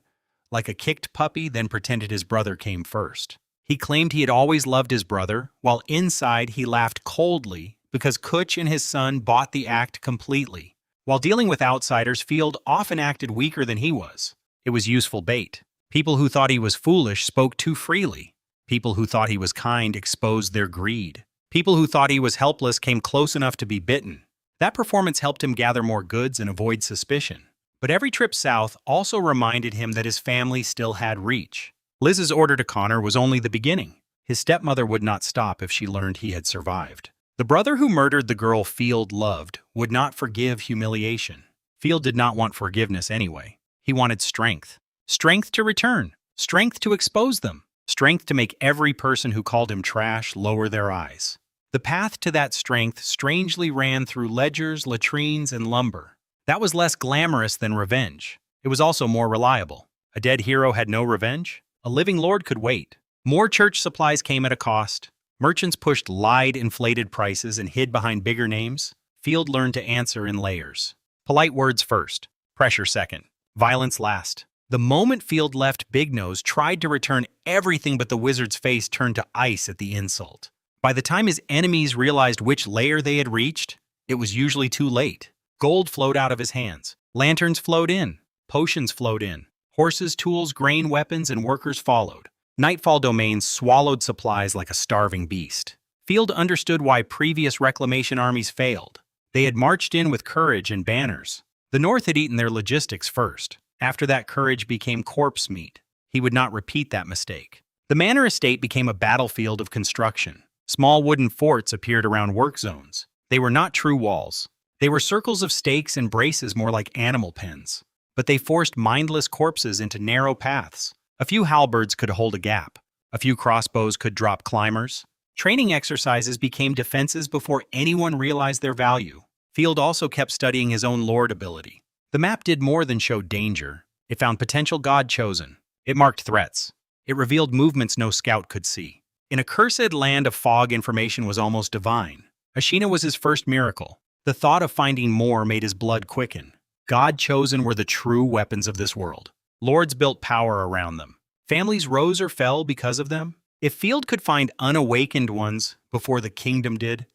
like a kicked puppy, then pretended his brother came first. He claimed he had always loved his brother, while inside he laughed coldly because Kutch and his son bought the act completely. While dealing with outsiders, Field often acted weaker than he was. It was useful bait. People who thought he was foolish spoke too freely. People who thought he was kind exposed their greed. People who thought he was helpless came close enough to be bitten. That performance helped him gather more goods and avoid suspicion. But every trip south also reminded him that his family still had reach. Liz's order to Connor was only the beginning. His stepmother would not stop if she learned he had survived. The brother who murdered the girl Field loved would not forgive humiliation. Field did not want forgiveness anyway. He wanted strength. Strength to return. Strength to expose them. Strength to make every person who called him trash lower their eyes. The path to that strength strangely ran through ledgers, latrines, and lumber. That was less glamorous than revenge. It was also more reliable. A dead hero had no revenge. A living lord could wait. More church supplies came at a cost. Merchants pushed lied inflated prices and hid behind bigger names. Field learned to answer in layers. Polite words first. Pressure second. Violence last. The moment Field left, Big Nose tried to return everything, but the wizard's face turned to ice at the insult. By the time his enemies realized which layer they had reached, it was usually too late. Gold flowed out of his hands. Lanterns flowed in. Potions flowed in. Horses, tools, grain, weapons, and workers followed. Nightfall Domains swallowed supplies like a starving beast. Field understood why previous reclamation armies failed. They had marched in with courage and banners. The North had eaten their logistics first. After that, courage became corpse meat. He would not repeat that mistake. The manor estate became a battlefield of construction. Small wooden forts appeared around work zones. They were not true walls. They were circles of stakes and braces more like animal pens. But they forced mindless corpses into narrow paths. A few halberds could hold a gap. A few crossbows could drop climbers. Training exercises became defenses before anyone realized their value. Field also kept studying his own lord ability. The map did more than show danger. It found potential God-chosen. It marked threats. It revealed movements no scout could see. In a cursed land of fog, information was almost divine. Ashina was his first miracle. The thought of finding more made his blood quicken. God-chosen were the true weapons of this world. Lords built power around them. Families rose or fell because of them. If Field could find unawakened ones before the kingdom did,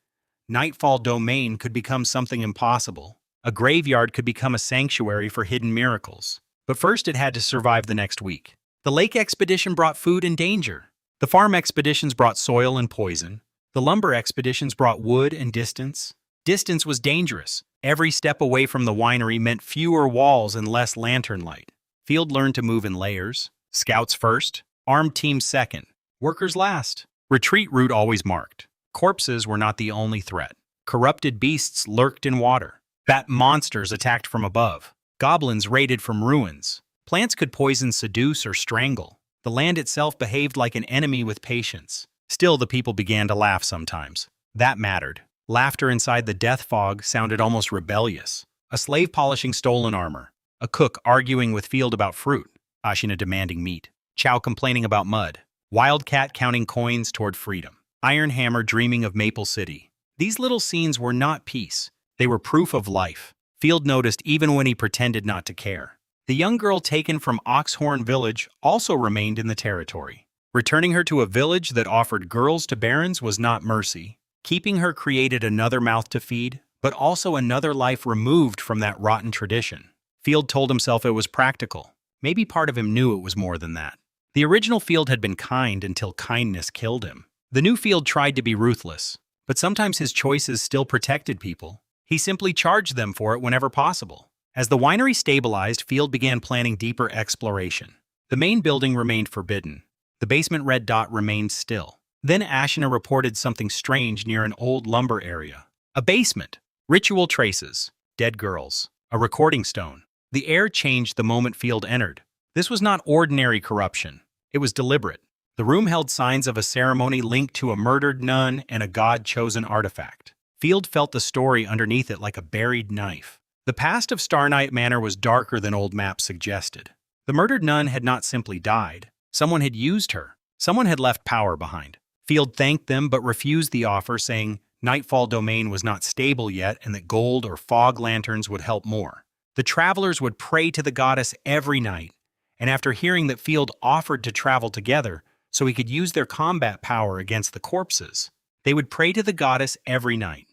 Nightfall Domain could become something impossible. A graveyard could become a sanctuary for hidden miracles. But first it had to survive the next week. The lake expedition brought food and danger. The farm expeditions brought soil and poison. The lumber expeditions brought wood and distance. Distance was dangerous. Every step away from the winery meant fewer walls and less lantern light. Field learned to move in layers. Scouts first, armed teams second, workers last. Retreat route always marked. Corpses were not the only threat. Corrupted beasts lurked in water. Bat monsters attacked from above. Goblins raided from ruins. Plants could poison, seduce, or strangle. The land itself behaved like an enemy with patience. Still, the people began to laugh sometimes. That mattered. Laughter inside the death fog sounded almost rebellious. A slave polishing stolen armor. A cook arguing with Field about fruit. Ashina demanding meat. Chow complaining about mud. Wildcat counting coins toward freedom. Iron Hammer dreaming of Maple City. These little scenes were not peace. They were proof of life. Field noticed even when he pretended not to care. The young girl taken from Oxhorn Village also remained in the territory. Returning her to a village that offered girls to barons was not mercy. Keeping her created another mouth to feed, but also another life removed from that rotten tradition. Field told himself it was practical. Maybe part of him knew it was more than that. The original Field had been kind until kindness killed him. The new Field tried to be ruthless, but sometimes his choices still protected people. He simply charged them for it whenever possible. As the winery stabilized, Field began planning deeper exploration. The main building remained forbidden. The basement red dot remained still. Then Ashina reported something strange near an old lumber area. A basement. Ritual traces. Dead girls. A recording stone. The air changed the moment Field entered. This was not ordinary corruption. It was deliberate. The room held signs of a ceremony linked to a murdered nun and a god-chosen artifact. Field felt the story underneath it like a buried knife. The past of Starnight Manor was darker than old maps suggested. The murdered nun had not simply died. Someone had used her. Someone had left power behind. Field thanked them but refused the offer, saying Nightfall Domain was not stable yet and that gold or fog lanterns would help more. The travelers would pray to the goddess every night, and after hearing that Field offered to travel together so he could use their combat power against the corpses, they would pray to the goddess every night.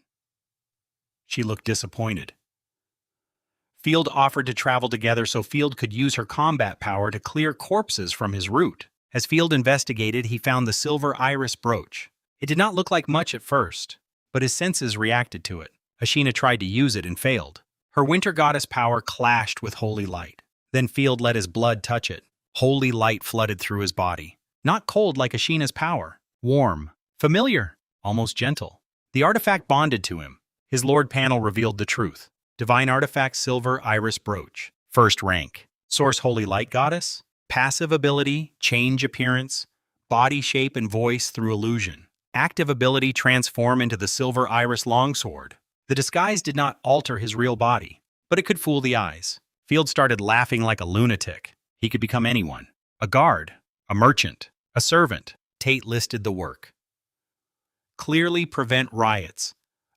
She looked disappointed. Field offered to travel together so Field could use her combat power to clear corpses from his route. As Field investigated, he found the silver iris brooch. It did not look like much at first, but his senses reacted to it. Ashina tried to use it and failed. Her winter goddess power clashed with holy light. Then Field let his blood touch it. Holy light flooded through his body. Not cold like Ashina's power. Warm. Familiar. Almost gentle. The artifact bonded to him. His Lord panel revealed the truth. Divine artifact silver iris brooch. First rank. Source holy light goddess. Passive ability, change appearance, body shape and voice through illusion. Active ability, transform into the silver iris longsword. The disguise did not alter his real body, but it could fool the eyes. Field started laughing like a lunatic. He could become anyone. A guard, a merchant, a servant. Tate listed the work. Clearly prevent riots.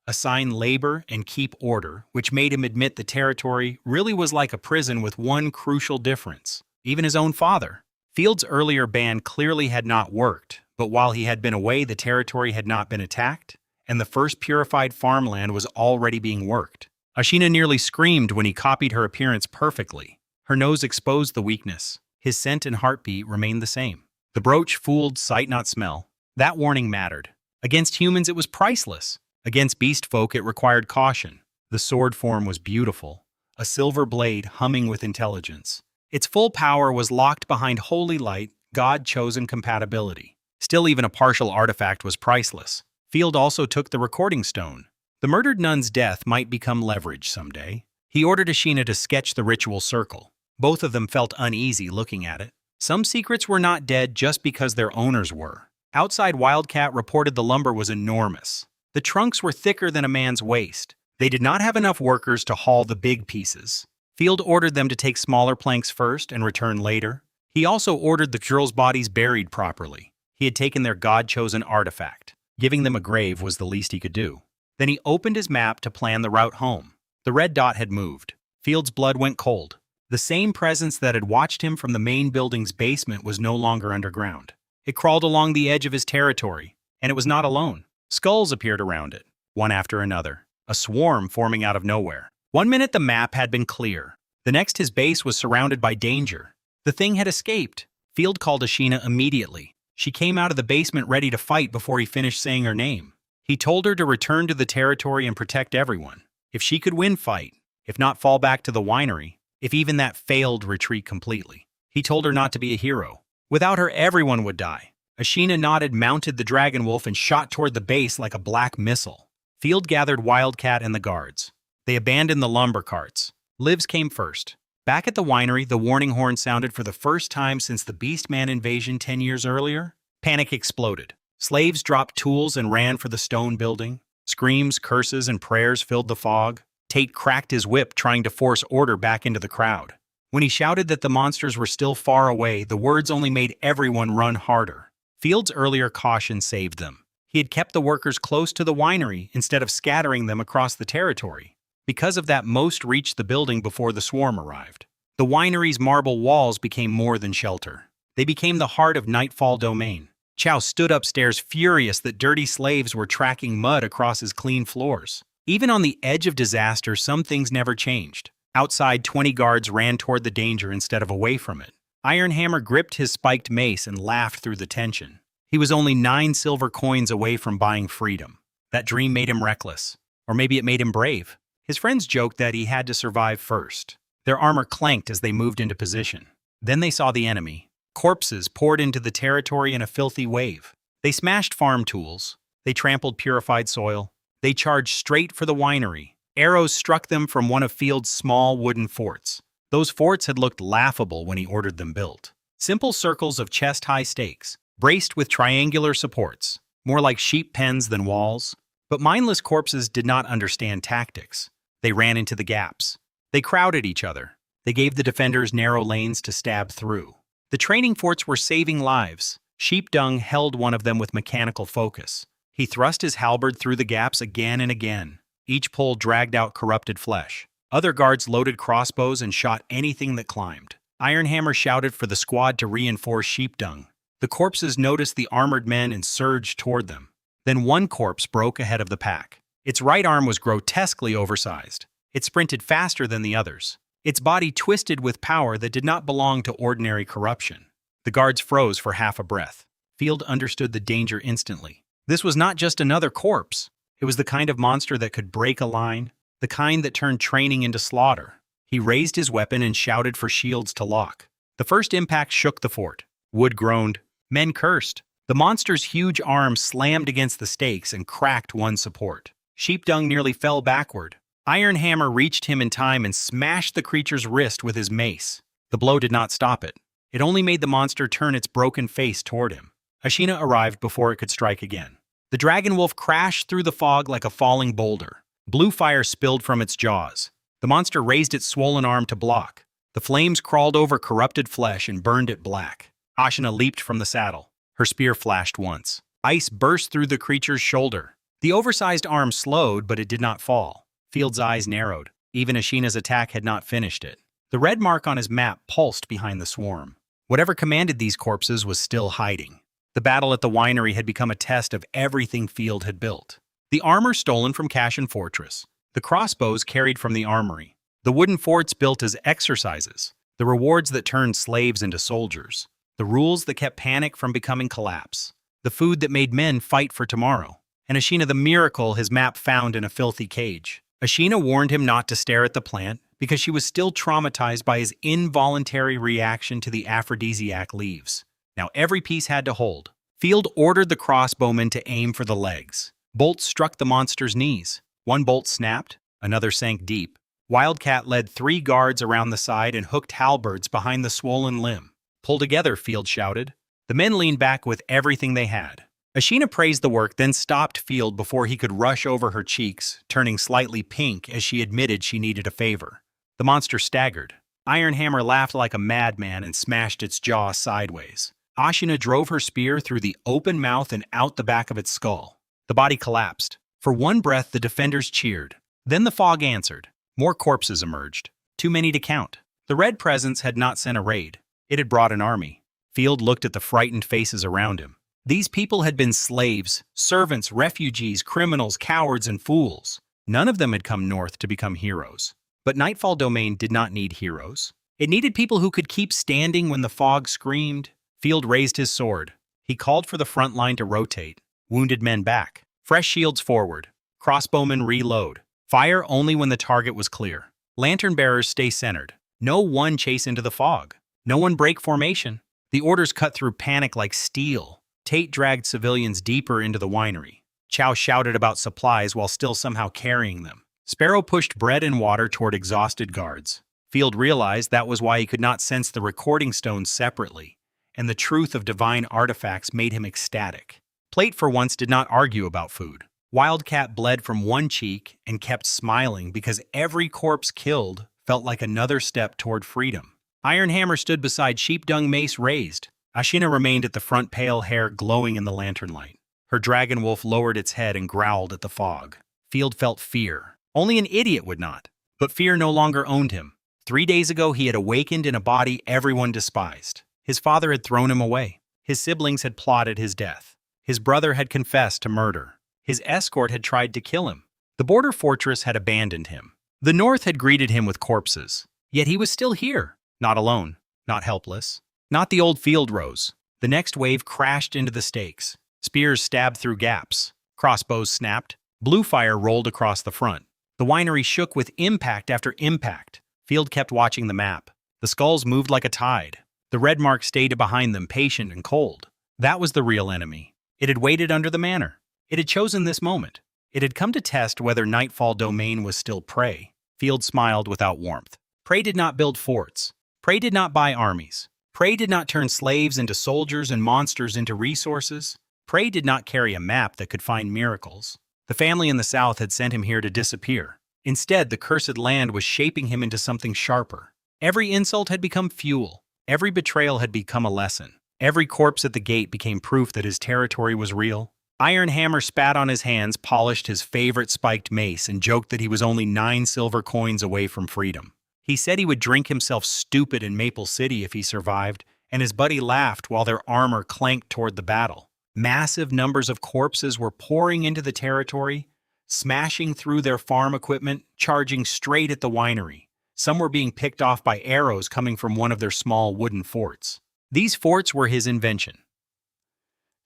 Assign labor and keep order, which made him admit the territory really was like a prison with one crucial difference. Even his own father. Field's earlier ban clearly had not worked, but while he had been away, the territory had not been attacked, and the first purified farmland was already being worked. Ashina nearly screamed when he copied her appearance perfectly. Her nose exposed the weakness. His scent and heartbeat remained the same. The brooch fooled sight not smell. That warning mattered. Against humans it was priceless. Against beast folk it required caution. The sword form was beautiful, a silver blade humming with intelligence. Its full power was locked behind holy light, God-chosen compatibility. Still, even a partial artifact was priceless. Field also took the recording stone. The murdered nun's death might become leverage someday. He ordered Ashina to sketch the ritual circle. Both of them felt uneasy looking at it. Some secrets were not dead just because their owners were. Outside, Wildcat reported the lumber was enormous. The trunks were thicker than a man's waist. They did not have enough workers to haul the big pieces. Field ordered them to take smaller planks first and return later. He also ordered the girls' bodies buried properly. He had taken their God-chosen artifact. Giving them a grave was the least he could do. Then he opened his map to plan the route home. The red dot had moved. Field's blood went cold. The same presence that had watched him from the main building's basement was no longer underground. It crawled along the edge of his territory, and it was not alone. Skulls appeared around it, one after another, a swarm forming out of nowhere. 1 minute the map had been clear. The next his base was surrounded by danger. The thing had escaped. Field called Ashina immediately. She came out of the basement ready to fight before he finished saying her name. He told her to return to the territory and protect everyone. If she could win, fight. If not, fall back to the winery. If even that failed, retreat completely. He told her not to be a hero. Without her, everyone would die. Ashina nodded, mounted the dragon wolf, and shot toward the base like a black missile. Field gathered Wildcat and the guards. They abandoned the lumber carts. Livs came first. Back at the winery, the warning horn sounded for the first time since the Beastman invasion 10 years earlier. Panic exploded. Slaves dropped tools and ran for the stone building. Screams, curses, and prayers filled the fog. Tate cracked his whip, trying to force order back into the crowd. When he shouted that the monsters were still far away, the words only made everyone run harder. Field's earlier caution saved them. He had kept the workers close to the winery instead of scattering them across the territory. Because of that, most reached the building before the swarm arrived. The winery's marble walls became more than shelter. They became the heart of Nightfall Domain. Chow stood upstairs, furious that dirty slaves were tracking mud across his clean floors. Even on the edge of disaster, some things never changed. Outside, 20 guards ran toward the danger instead of away from it. Ironhammer gripped his spiked mace and laughed through the tension. He was only 9 silver coins away from buying freedom. That dream made him reckless. Or maybe it made him brave. His friends joked that he had to survive first. Their armor clanked as they moved into position. Then they saw the enemy. Corpses poured into the territory in a filthy wave. They smashed farm tools. They trampled purified soil. They charged straight for the winery. Arrows struck them from one of Field's small wooden forts. Those forts had looked laughable when he ordered them built. Simple circles of chest-high stakes, braced with triangular supports, more like sheep pens than walls. But mindless corpses did not understand tactics. They ran into the gaps. They crowded each other. They gave the defenders narrow lanes to stab through. The training forts were saving lives. Sheepdung held one of them with mechanical focus. He thrust his halberd through the gaps again and again. Each pull dragged out corrupted flesh. Other guards loaded crossbows and shot anything that climbed. Ironhammer shouted for the squad to reinforce Sheepdung. The corpses noticed the armored men and surged toward them. Then one corpse broke ahead of the pack. Its right arm was grotesquely oversized. It sprinted faster than the others. Its body twisted with power that did not belong to ordinary corruption. The guards froze for half a breath. Field understood the danger instantly. This was not just another corpse. It was the kind of monster that could break a line, the kind that turned training into slaughter. He raised his weapon and shouted for shields to lock. The first impact shook the fort. Wood groaned. Men cursed. The monster's huge arm slammed against the stakes and cracked one support. Sheepdung nearly fell backward. Ironhammer reached him in time and smashed the creature's wrist with his mace. The blow did not stop it. It only made the monster turn its broken face toward him. Ashina arrived before it could strike again. The dragon wolf crashed through the fog like a falling boulder. Blue fire spilled from its jaws. The monster raised its swollen arm to block. The flames crawled over corrupted flesh and burned it black. Ashina leaped from the saddle. Her spear flashed once. Ice burst through the creature's shoulder. The oversized arm slowed, but it did not fall. Field's eyes narrowed. Even Ashina's attack had not finished it. The red mark on his map pulsed behind the swarm. Whatever commanded these corpses was still hiding. The battle at the winery had become a test of everything Field had built. The armor stolen from Cashin Fortress. The crossbows carried from the armory. The wooden forts built as exercises. The rewards that turned slaves into soldiers. The rules that kept panic from becoming collapse. The food that made men fight for tomorrow. And Ashina the miracle his map found in a filthy cage. Ashina warned him not to stare at the plant because she was still traumatized by his involuntary reaction to the aphrodisiac leaves. Now every piece had to hold. Field ordered the crossbowmen to aim for the legs. Bolts struck the monster's knees. One bolt snapped, another sank deep. Wildcat led 3 guards around the side and hooked halberds behind the swollen limb. "Pull together," Field shouted. The men leaned back with everything they had. Ashina praised the work, then stopped Field before he could rush over her cheeks, turning slightly pink as she admitted she needed a favor. The monster staggered. Ironhammer laughed like a madman and smashed its jaw sideways. Ashina drove her spear through the open mouth and out the back of its skull. The body collapsed. For one breath, the defenders cheered. Then the fog answered. More corpses emerged. Too many to count. The Red Presence had not sent a raid. It had brought an army. Field looked at the frightened faces around him. These people had been slaves, servants, refugees, criminals, cowards, and fools. None of them had come north to become heroes. But Nightfall Domain did not need heroes. It needed people who could keep standing when the fog screamed. Field raised his sword. He called for the front line to rotate. Wounded men back. Fresh shields forward. Crossbowmen reload. Fire only when the target was clear. Lantern bearers stay centered. No one chase into the fog. No one break formation. The orders cut through panic like steel. Tate dragged civilians deeper into the winery. Chow shouted about supplies while still somehow carrying them. Sparrow pushed bread and water toward exhausted guards. Field realized that was why he could not sense the recording stones separately, and the truth of divine artifacts made him ecstatic. Plate for once did not argue about food. Wildcat bled from one cheek and kept smiling because every corpse killed felt like another step toward freedom. Ironhammer stood beside Sheepdung, mace raised. Ashina remained at the front, pale hair glowing in the lantern light. Her dragon wolf lowered its head and growled at the fog. Field felt fear. Only an idiot would not. But fear no longer owned him. 3 days ago, he had awakened in a body everyone despised. His father had thrown him away. His siblings had plotted his death. His brother had confessed to murder. His escort had tried to kill him. The border fortress had abandoned him. The North had greeted him with corpses. Yet he was still here. Not alone. Not helpless. Not the old Field rose. The next wave crashed into the stakes. Spears stabbed through gaps. Crossbows snapped. Blue fire rolled across the front. The winery shook with impact after impact. Field kept watching the map. The skulls moved like a tide. The red mark stayed behind them, patient and cold. That was the real enemy. It had waited under the manor. It had chosen this moment. It had come to test whether Nightfall Domain was still prey. Field smiled without warmth. Prey did not build forts. Prey did not buy armies. Prey did not turn slaves into soldiers and monsters into resources. Prey did not carry a map that could find miracles. The family in the south had sent him here to disappear. Instead, the cursed land was shaping him into something sharper. Every insult had become fuel. Every betrayal had become a lesson. Every corpse at the gate became proof that his territory was real. Ironhammer spat on his hands, polished his favorite spiked mace, and joked that he was only 9 silver coins away from freedom. He said he would drink himself stupid in Maple City if he survived, and his buddy laughed while their armor clanked toward the battle. Massive numbers of corpses were pouring into the territory, smashing through their farm equipment, charging straight at the winery. Some were being picked off by arrows coming from one of their small wooden forts. These forts were his invention.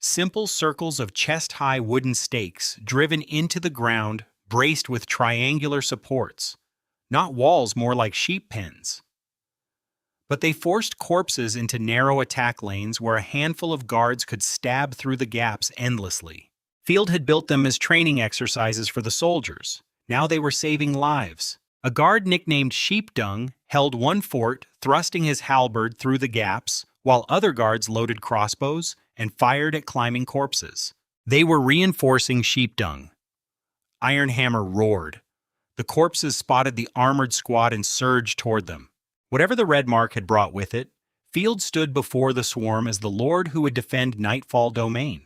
Simple circles of chest-high wooden stakes driven into the ground, braced with triangular supports. Not walls, more like sheep pens. But they forced corpses into narrow attack lanes where a handful of guards could stab through the gaps endlessly. Field had built them as training exercises for the soldiers. Now they were saving lives. A guard nicknamed Sheepdung held one fort, thrusting his halberd through the gaps, while other guards loaded crossbows and fired at climbing corpses. They were reinforcing Sheepdung. Ironhammer roared. The corpses spotted the armored squad and surged toward them. Whatever the red mark had brought with it, Field stood before the swarm as the lord who would defend Nightfall Domain.